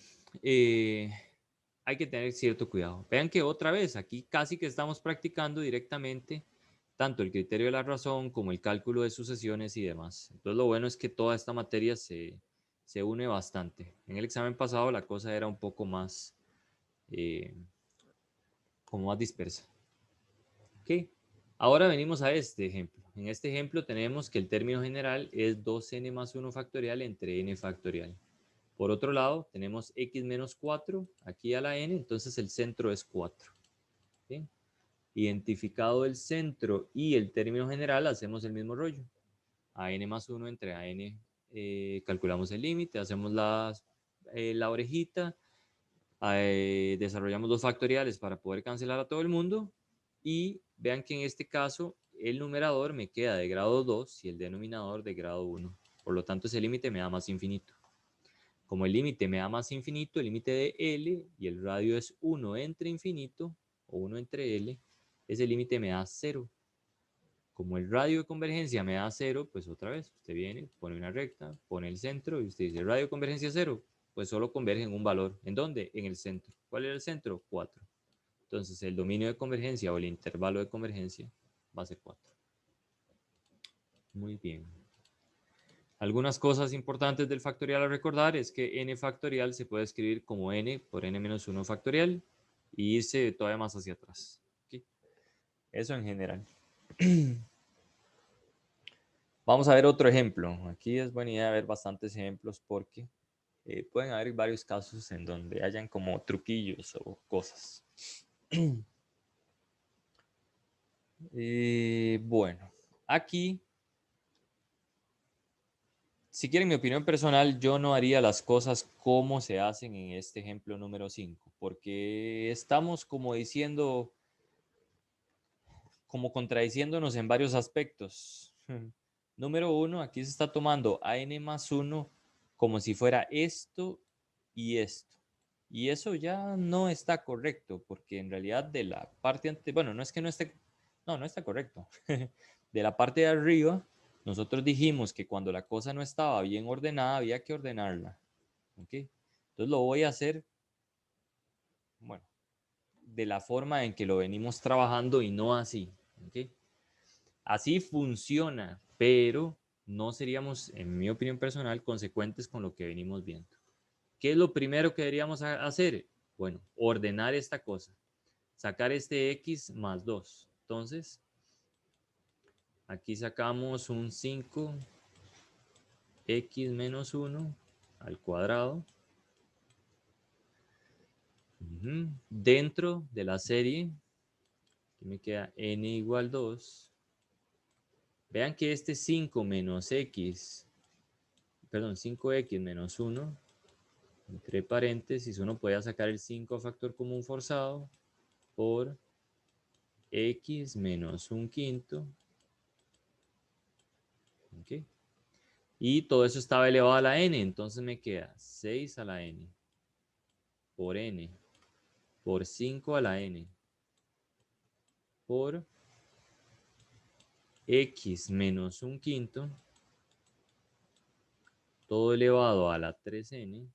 Speaker 1: hay que tener cierto cuidado. Vean que otra vez, aquí casi que estamos practicando directamente tanto el criterio de la razón como el cálculo de sucesiones y demás. Entonces lo bueno es que toda esta materia se une bastante. En el examen pasado la cosa era un poco más, como más dispersa. ¿Ok? Ahora venimos a este ejemplo. En este ejemplo tenemos que el término general es 2n más 1 factorial entre n factorial. Por otro lado, tenemos x menos 4 aquí a la n, entonces el centro es 4. ¿Bien? Identificado el centro y el término general, hacemos el mismo rollo. A n más 1 entre a n, calculamos el límite, hacemos la orejita, desarrollamos los factoriales para poder cancelar a todo el mundo y vean que en este caso el numerador me queda de grado 2 y el denominador de grado 1. Por lo tanto, ese límite me da más infinito. Como el límite me da más infinito, el límite de L y el radio es 1 entre infinito o 1 entre L, ese límite me da 0. Como el radio de convergencia me da 0, pues otra vez, usted viene, pone una recta, pone el centro y usted dice, radio de convergencia 0, pues solo converge en un valor. ¿En dónde? En el centro. ¿Cuál era el centro? 4. Entonces el dominio de convergencia o el intervalo de convergencia va a ser 4. Muy bien. Algunas cosas importantes del factorial a recordar es que n factorial se puede escribir como n por n menos 1 factorial y irse todavía más hacia atrás. ¿Okay? Eso en general. Vamos a ver otro ejemplo. Aquí es buena idea ver bastantes ejemplos porque Pueden haber varios casos en donde hayan como truquillos o cosas. Bueno, aquí, si quieren mi opinión personal, yo no haría las cosas como se hacen en este ejemplo número 5, porque estamos como diciendo, como contradiciéndonos en varios aspectos. Número 1, aquí se está tomando a n más 1 como si fuera esto y esto. Y eso ya no está correcto, porque en realidad de la parte antes, bueno, no es que no esté, no está correcto. De la parte de arriba, nosotros dijimos que cuando la cosa no estaba bien ordenada, había que ordenarla. ¿Ok? Entonces lo voy a hacer, bueno, de la forma en que lo venimos trabajando y no así. ¿Ok? Así funciona, pero no seríamos, en mi opinión personal, consecuentes con lo que venimos viendo. ¿Qué es lo primero que deberíamos hacer? Bueno, ordenar esta cosa. Sacar este x más 2. Entonces, aquí sacamos un 5x menos 1 al cuadrado. Dentro de la serie, aquí me queda n igual 2. Vean que este 5 menos x, perdón, 5x menos 1, entre paréntesis, uno puede sacar el 5 a factor común forzado por x menos un quinto. ¿Ok? Y todo eso estaba elevado a la n, entonces me queda 6 a la n por n por 5 a la n por x menos un quinto, todo elevado a la 3n.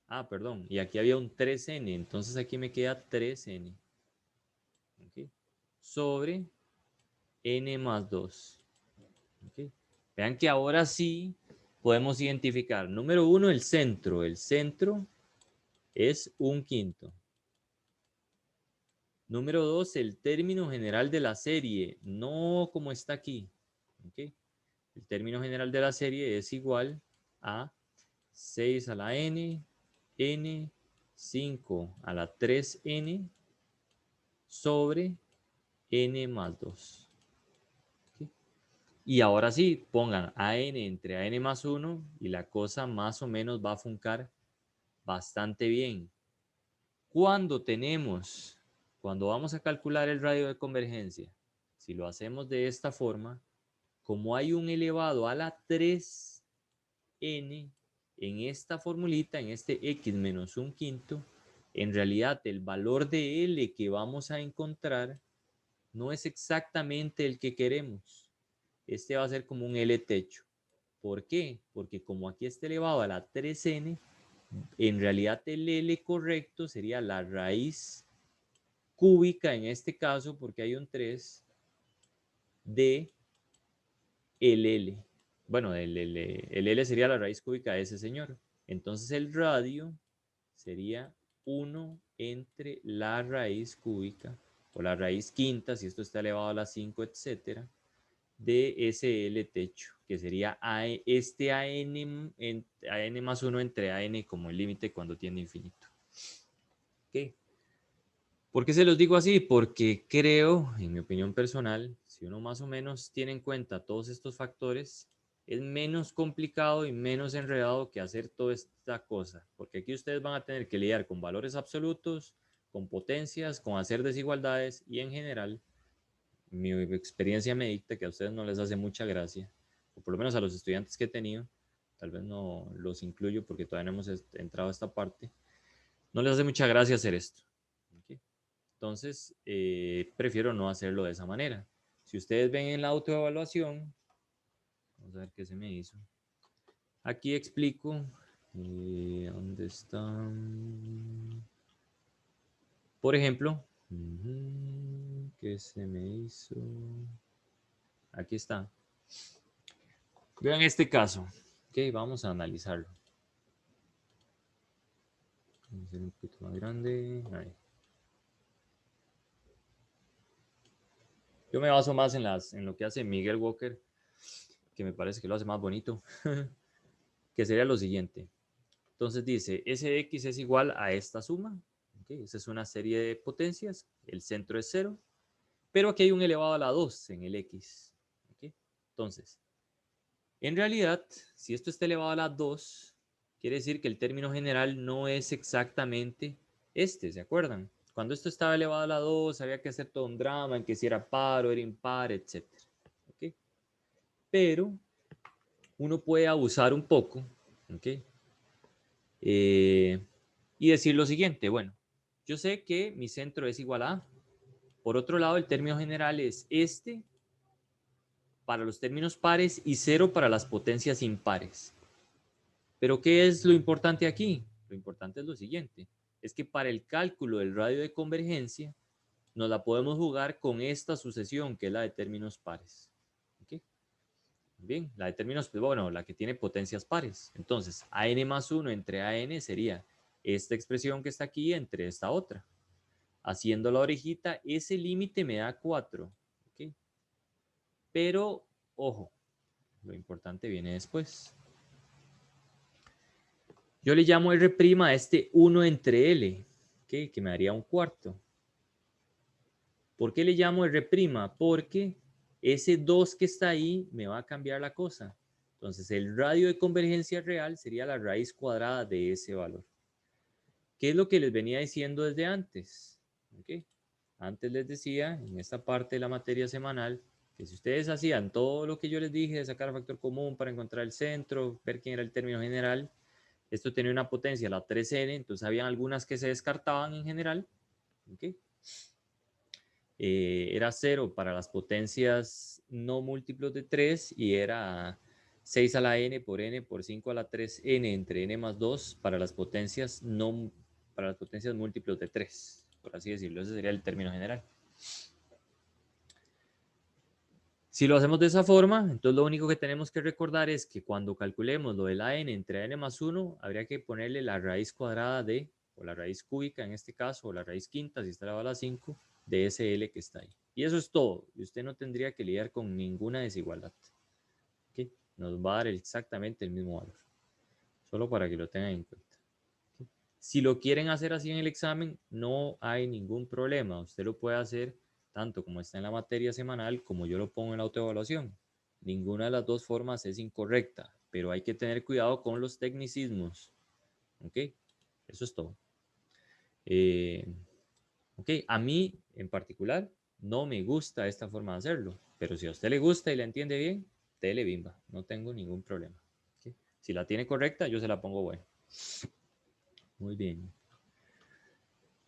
Speaker 1: Ah, perdón, y aquí había un 3n, entonces aquí me queda 3n. ¿Ok? Sobre n más 2. ¿Ok? Vean que ahora sí podemos identificar, número 1, el centro. El centro es un quinto. Número 2, el término general de la serie, no como está aquí. ¿Okay? El término general de la serie es igual a 6 a la n, n, 5 a la 3n sobre n más 2. ¿Okay? Y ahora sí, pongan a n entre a n más 1 y la cosa más o menos va a funcar bastante bien. Cuando vamos a calcular el radio de convergencia, si lo hacemos de esta forma, como hay un elevado a la 3n en esta formulita, en este x menos un quinto, en realidad el valor de L que vamos a encontrar no es exactamente el que queremos. Este va a ser como un L techo. ¿Por qué? Porque como aquí está elevado a la 3n, en realidad el L correcto sería la raíz cúbica, en este caso, porque hay un 3, de el L. Bueno, el L sería la raíz cúbica de ese señor. Entonces el radio sería 1 entre la raíz cúbica, o la raíz quinta, si esto está elevado a la 5, etcétera, de ese L techo, que sería este AN más 1 entre AN como el límite cuando tiene infinito. ¿Ok? ¿Por qué se los digo así? Porque creo, en mi opinión personal, si uno más o menos tiene en cuenta todos estos factores, es menos complicado y menos enredado que hacer toda esta cosa. Porque aquí ustedes van a tener que lidiar con valores absolutos, con potencias, con hacer desigualdades y en general, mi experiencia me dicta que a ustedes no les hace mucha gracia, o por lo menos a los estudiantes que he tenido, tal vez no los incluyo porque todavía no hemos entrado a esta parte, no les hace mucha gracia hacer esto. ¿Okay? Entonces, prefiero no hacerlo de esa manera. Si ustedes ven en la autoevaluación, vamos a ver qué se me hizo. Aquí explico, ¿dónde están? Por ejemplo, ¿qué se me hizo? Aquí está. Vean este caso. Ok, vamos a analizarlo. Voy a hacer un poquito más grande. Ahí. Yo me baso más en lo que hace Miguel Walker, que me parece que lo hace más bonito, que sería lo siguiente. Entonces dice, S de X es igual a esta suma. ¿Okay? Esa es una serie de potencias. El centro es 0. Pero aquí hay un elevado a la 2 en el X. ¿Okay? Entonces, en realidad, si esto está elevado a la 2, quiere decir que el término general no es exactamente este, ¿se acuerdan? Cuando esto estaba elevado a la 2, había que hacer todo un drama en que si era par o era impar, etc. ¿Okay? Pero uno puede abusar un poco, ¿okay? Y decir lo siguiente, bueno, yo sé que mi centro es igual a A. Por otro lado, el término general es este para los términos pares y 0 para las potencias impares. Pero ¿qué es lo importante aquí? Lo importante es lo siguiente, es que para el cálculo del radio de convergencia nos la podemos jugar con esta sucesión que es la de términos pares. ¿Okay? Bien, la de términos, bueno, la que tiene potencias pares. Entonces, AN más 1 entre AN sería esta expresión que está aquí entre esta otra. Haciendo la orejita, ese límite me da 4. ¿Okay? Pero, ojo, lo importante viene después. Yo le llamo R' a este 1 entre L, ¿okay? Que me daría un cuarto. ¿Por qué le llamo R'? Porque ese 2 que está ahí me va a cambiar la cosa. Entonces, el radio de convergencia real sería la raíz cuadrada de ese valor. ¿Qué es lo que les venía diciendo desde antes? ¿Okay? Antes les decía, en esta parte de la materia semanal, que si ustedes hacían todo lo que yo les dije de sacar factor común para encontrar el centro, ver quién era el término general, esto tenía una potencia, la 3n, entonces habían algunas que se descartaban en general. ¿Okay? Era 0 para las potencias no múltiplos de 3 y era 6 a la n por 5 a la 3n entre n más 2 para las potencias múltiplos de 3, por así decirlo. Ese sería el término general. Si lo hacemos de esa forma, entonces lo único que tenemos que recordar es que cuando calculemos lo de la n entre n más 1, habría que ponerle la raíz cuadrada de, o la raíz cúbica en este caso, o la raíz quinta si está elevado a la 5, de ese L que está ahí. Y eso es todo. Y usted no tendría que lidiar con ninguna desigualdad. ¿Okay? Nos va a dar exactamente el mismo valor. Solo para que lo tengan en cuenta. ¿Okay? Si lo quieren hacer así en el examen, no hay ningún problema. Usted lo puede hacer tanto como está en la materia semanal como yo lo pongo en la autoevaluación. Ninguna de las dos formas es incorrecta, pero hay que tener cuidado con los tecnicismos. ¿Ok? Eso es todo. ¿Ok? A mí, en particular, no me gusta esta forma de hacerlo, pero si a usted le gusta y la entiende bien, dele bimba, no tengo ningún problema. ¿Okay? Si la tiene correcta, yo se la pongo buena. Muy bien.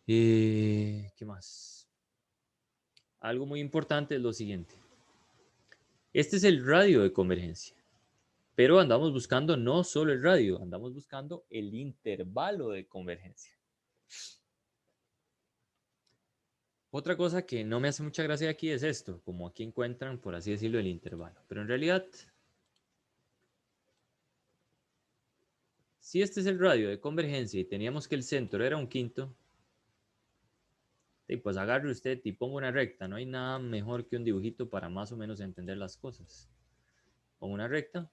Speaker 1: ¿Qué más? Algo muy importante es lo siguiente. Este es el radio de convergencia, pero andamos buscando no solo el radio, andamos buscando el intervalo de convergencia. Otra cosa que no me hace mucha gracia aquí es esto, como aquí encuentran, por así decirlo, el intervalo. Pero en realidad, si este es el radio de convergencia y teníamos que el centro era un quinto, pues agarre usted y ponga una recta. No hay nada mejor que un dibujito para más o menos entender las cosas. Ponga una recta,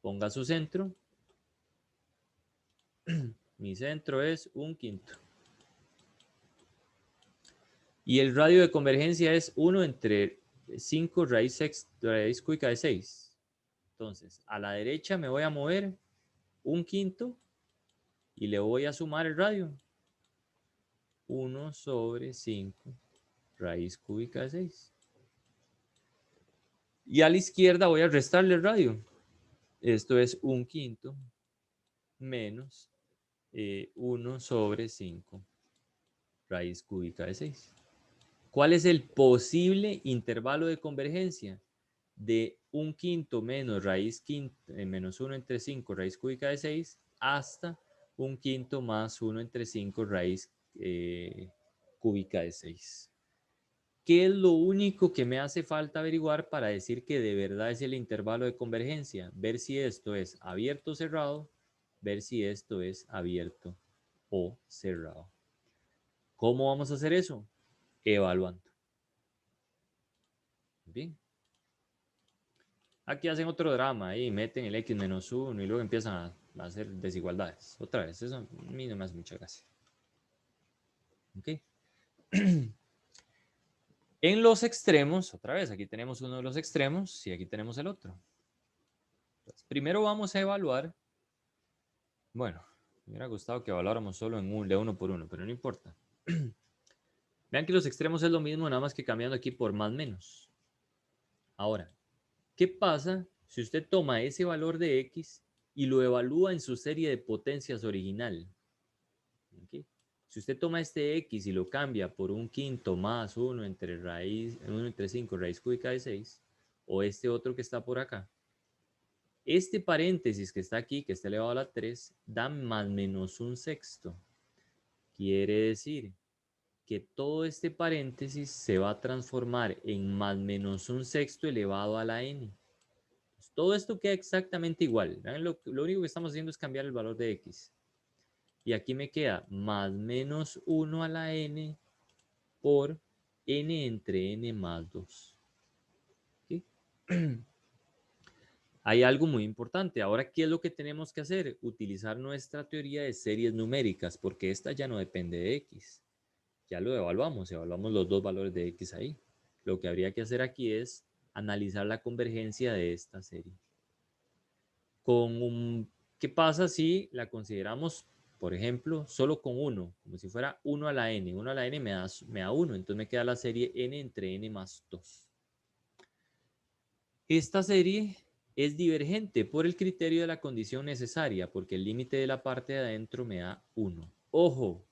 Speaker 1: ponga su centro. Mi centro es un quinto. Y el radio de convergencia es 1 entre 5 raíz cúbica de 6. Entonces, a la derecha me voy a mover un quinto y le voy a sumar el radio. 1 sobre 5 raíz cúbica de 6. Y a la izquierda voy a restarle el radio. Esto es un quinto menos 1 sobre 5 raíz cúbica de 6. ¿Cuál es el posible intervalo de convergencia? De un quinto menos raíz quinta, menos 1 entre 5 raíz cúbica de 6 hasta un quinto más 1 entre 5 raíz cúbica de 6. ¿Qué es lo único que me hace falta averiguar para decir que de verdad es el intervalo de convergencia? Ver si esto es abierto o cerrado, ver si esto es abierto o cerrado. ¿Cómo vamos a hacer eso? Evaluando. Bien. Aquí hacen otro drama y meten el x menos 1 y luego empiezan a hacer desigualdades. Otra vez, eso a mí no me hace mucha gracia. ¿Ok? En los extremos, otra vez, aquí tenemos uno de los extremos y aquí tenemos el otro. Entonces, primero vamos a evaluar, bueno, me hubiera gustado que evaluáramos solo de uno por uno, pero no importa. Vean que los extremos es lo mismo, nada más que cambiando aquí por más menos. Ahora, ¿qué pasa si usted toma ese valor de x y lo evalúa en su serie de potencias original? ¿Okay? Si usted toma este x y lo cambia por un quinto más 1 entre 5 raíz cúbica de 6, o este otro que está por acá, este paréntesis que está aquí, que está elevado a la 3, da más menos un sexto. Quiere decir que todo este paréntesis se va a transformar en más menos un sexto elevado a la n. Pues todo esto queda exactamente igual. Lo único que estamos haciendo es cambiar el valor de x. Y aquí me queda más menos 1 a la n por n entre n más 2. ¿Sí? Hay algo muy importante. Ahora, ¿qué es lo que tenemos que hacer? Utilizar nuestra teoría de series numéricas, porque esta ya no depende de x. Ya lo evaluamos los dos valores de x ahí. Lo que habría que hacer aquí es analizar la convergencia de esta serie. ¿Qué pasa si la consideramos, por ejemplo, solo con 1? Como si fuera 1 a la n. 1 a la n me da 1, entonces me queda la serie n entre n más 2. Esta serie es divergente por el criterio de la condición necesaria, porque el límite de la parte de adentro me da 1. Ojo,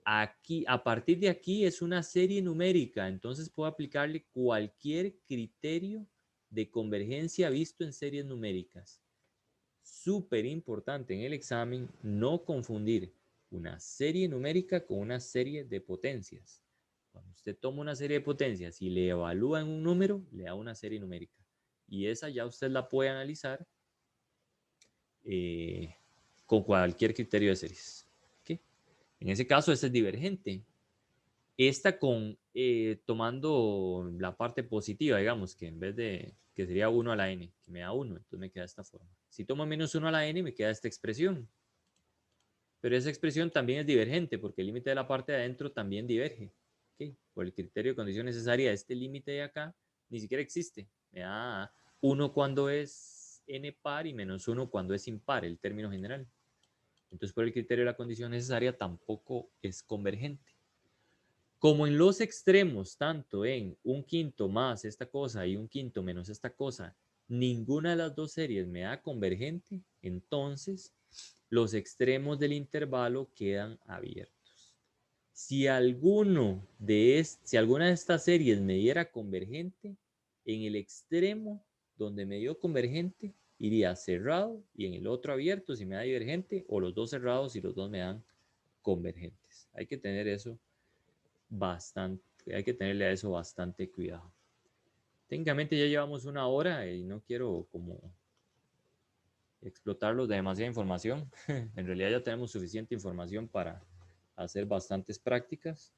Speaker 1: aquí, a partir de aquí es una serie numérica, entonces puedo aplicarle cualquier criterio de convergencia visto en series numéricas. Súper importante en el examen no confundir una serie numérica con una serie de potencias. Cuando usted toma una serie de potencias y le evalúa en un número, le da una serie numérica. Y esa ya usted la puede analizar con cualquier criterio de series. ¿Okay? En ese caso, esta es divergente. Esta tomando la parte positiva, digamos, que en vez de, que sería 1 a la n, que me da 1, entonces me queda de esta forma. Si tomo menos 1 a la n, me queda esta expresión. Pero esa expresión también es divergente, porque el límite de la parte de adentro también diverge. ¿Okay? Por el criterio de condición necesaria, este límite de acá ni siquiera existe. Me da 1 cuando es n par y menos 1 cuando es impar, el término general. Entonces, por el criterio de la condición necesaria, tampoco es convergente. Como en los extremos, tanto en un quinto más esta cosa y un quinto menos esta cosa, ninguna de las dos series me da convergente, entonces los extremos del intervalo quedan abiertos. Si alguna de estas series me diera convergente, en el extremo donde me dio convergente iría cerrado y en el otro abierto si me da divergente, o los dos cerrados y los dos me dan convergentes. Hay que tener eso hay que tenerle a eso bastante cuidado. Técnicamente ya llevamos 1 hora y no quiero como explotarlos de demasiada información. En realidad ya tenemos suficiente información para hacer bastantes prácticas.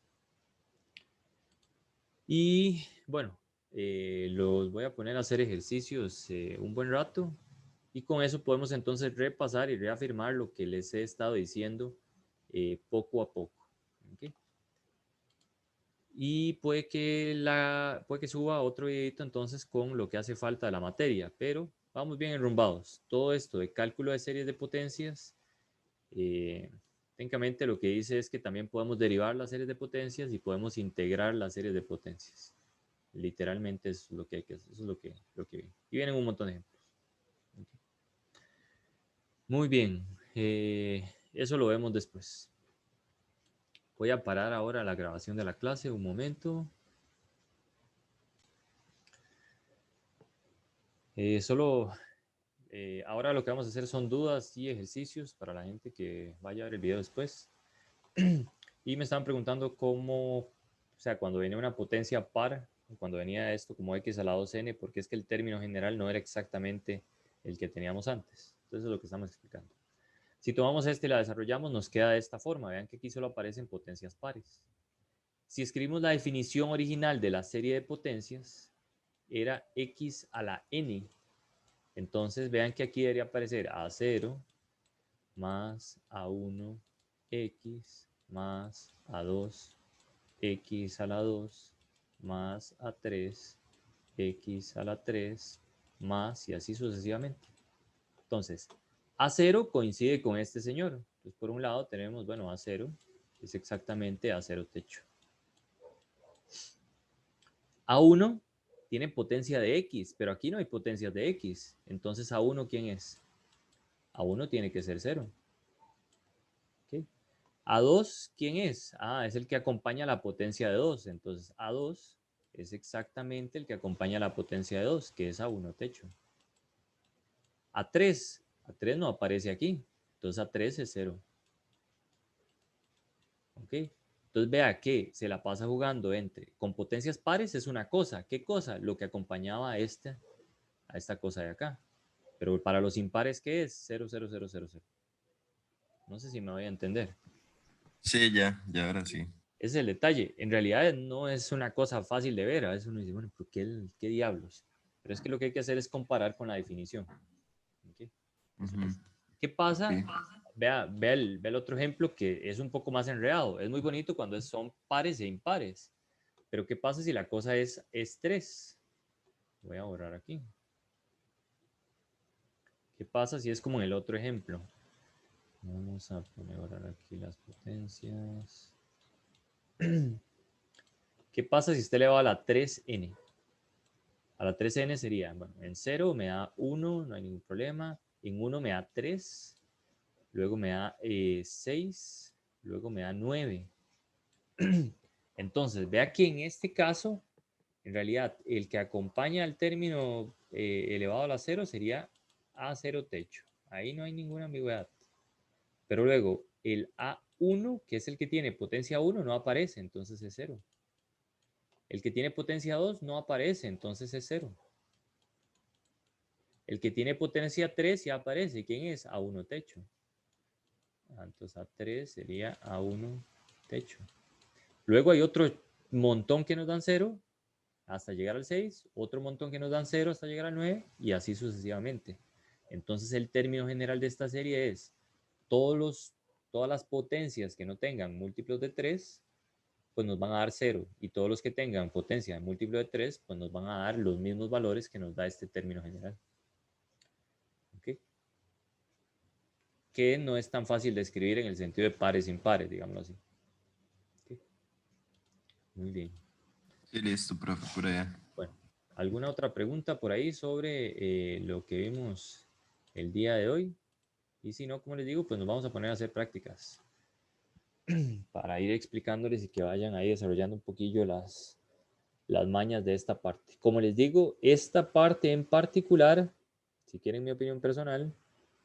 Speaker 1: Y bueno, los voy a poner a hacer ejercicios un buen rato. Y con eso podemos entonces repasar y reafirmar lo que les he estado diciendo poco a poco. ¿Okay? Y puede que suba otro videito entonces con lo que hace falta de la materia, pero vamos bien enrumbados. Todo esto de cálculo de series de potencias, técnicamente lo que dice es que también podemos derivar las series de potencias y podemos integrar las series de potencias. Literalmente es lo que hay que hacer, eso es lo que viene. Y vienen un montón de ejemplos. Okay. Muy bien, eso lo vemos después. Voy a parar ahora la grabación de la clase un momento. Ahora lo que vamos a hacer son dudas y ejercicios para la gente que vaya a ver el video después. Y me estaban preguntando cómo, o sea, cuando venía una potencia par, cuando venía esto como x a la 2n, porque es que el término general no era exactamente el que teníamos antes. Entonces es lo que estamos explicando. Si tomamos este y la desarrollamos, nos queda de esta forma. Vean que aquí solo aparecen potencias pares. Si escribimos la definición original de la serie de potencias, era x a la n. Entonces vean que aquí debería aparecer A0 más A1 x más A2 x a la 2 más A3 x a la 3 más y así sucesivamente. Entonces, A0 coincide con este señor. Entonces, por un lado tenemos, bueno, A0 es exactamente A0 techo. A1 tiene potencia de X, pero aquí no hay potencias de X. Entonces, A1, ¿quién es? A1 tiene que ser 0. ¿Okay? A2, ¿quién es? Ah, es el que acompaña la potencia de 2. Entonces, A2 es exactamente el que acompaña la potencia de 2, que es A1 techo. A3, A3 no aparece aquí. Entonces, A3 es 0. ¿Ok? Entonces vea que se la pasa jugando con potencias pares es una cosa. ¿Qué cosa? Lo que acompañaba a esta cosa de acá. Pero para los impares, ¿qué es? 0, 0, 0, 0, 0. No sé si me voy a entender.
Speaker 2: Sí, ya ahora sí.
Speaker 1: Ese es el detalle. En realidad no es una cosa fácil de ver. A veces uno dice, bueno, ¿pero qué diablos? Pero es que lo que hay que hacer es comparar con la definición. ¿Okay? ¿Qué pasa?
Speaker 2: Sí.
Speaker 1: Vea el otro ejemplo que es un poco más enredado. Es muy bonito cuando son pares e impares. Pero ¿qué pasa si la cosa es 3? Voy a borrar aquí. ¿Qué pasa si es como en el otro ejemplo? Vamos a borrar aquí las potencias. ¿Qué pasa si usted elevado a la 3n? A la 3n sería, bueno, en 0 me da 1, no hay ningún problema. En 1 me da 3, luego me da 6, luego me da 9. Entonces, vea que en este caso, en realidad, el que acompaña al término elevado a la 0 sería A0 techo. Ahí no hay ninguna ambigüedad. Pero luego, el A1, que es el que tiene potencia 1, no aparece, entonces es 0. El que tiene potencia 2 no aparece, entonces es 0. El que tiene potencia 3 ya aparece. ¿Quién es? A1 techo. Entonces A3 sería A1 techo. Luego hay otro montón que nos dan 0 hasta llegar al 6, otro montón que nos dan 0 hasta llegar al 9 y así sucesivamente. Entonces el término general de esta serie es todas las potencias que no tengan múltiplos de 3, pues nos van a dar 0. Y todos los que tengan potencia de múltiplo de 3, pues nos van a dar los mismos valores que nos da este término general. ¿Okay? Que no es tan fácil de escribir en el sentido de pares impares, digámoslo así. ¿Okay? Muy bien.
Speaker 2: Sí, listo, profe, por allá.
Speaker 1: Bueno, ¿alguna otra pregunta por ahí sobre lo que vimos el día de hoy? Y si no, como les digo, pues nos vamos a poner a hacer prácticas para ir explicándoles y que vayan ahí desarrollando un poquillo las mañas de esta parte. Como les digo, esta parte en particular, si quieren mi opinión personal,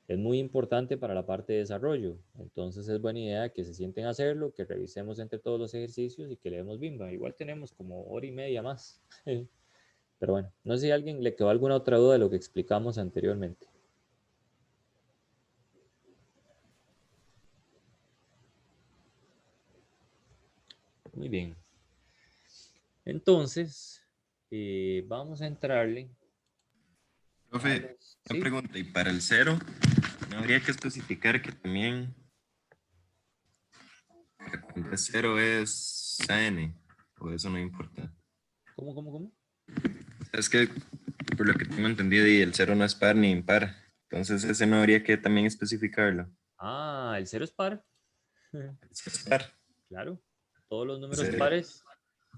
Speaker 1: es muy importante para la parte de desarrollo. Entonces es buena idea que se sienten a hacerlo, que revisemos entre todos los ejercicios y que le demos bimba. Igual tenemos como hora y media más. Pero bueno, no sé si a alguien le quedó alguna otra duda de lo que explicamos anteriormente. Muy bien. Entonces, vamos a entrarle a
Speaker 2: Profe,
Speaker 1: los...
Speaker 2: una
Speaker 1: ¿Sí?
Speaker 2: pregunta, ¿y para el cero no habría que especificar que también cuando es cero es n? ¿O eso no importa?
Speaker 1: ¿Cómo, cómo, cómo?
Speaker 2: Es que, por lo que tengo entendido, y el cero no es par ni impar. Entonces ese no habría que también especificarlo.
Speaker 1: Ah, el cero es par.
Speaker 2: Es par.
Speaker 1: Claro. Todos los
Speaker 2: ¿En
Speaker 1: números
Speaker 2: serio?
Speaker 1: pares,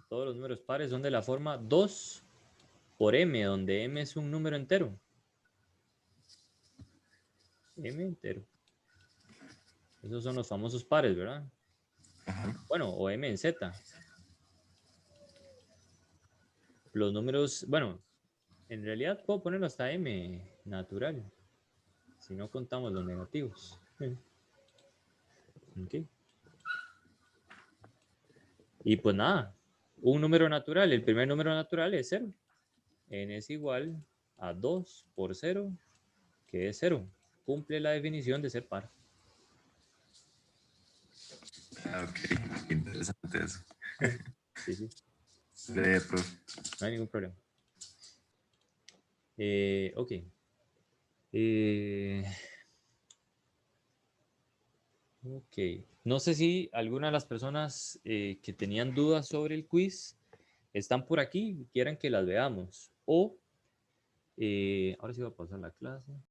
Speaker 1: todos los números pares son de la forma 2 por m, donde m es un número entero. M entero. Esos son los famosos pares, ¿verdad?
Speaker 2: Ajá.
Speaker 1: Bueno, o m en z. Los números, bueno, en realidad puedo ponerlo hasta m natural, si no contamos los negativos. Ok. Y pues nada, un número natural, el primer número natural es 0. N es igual a 2 por 0, que es 0. Cumple la definición de ser par.
Speaker 2: Ah, ok. Interesante eso.
Speaker 1: Sí, sí,
Speaker 2: Breve, profe.
Speaker 1: no hay ningún problema. Ok. Eh, ok. No sé si alguna de las personas que tenían dudas sobre el quiz están por aquí y quieran que las veamos. O, ahora sí voy a pasar la clase.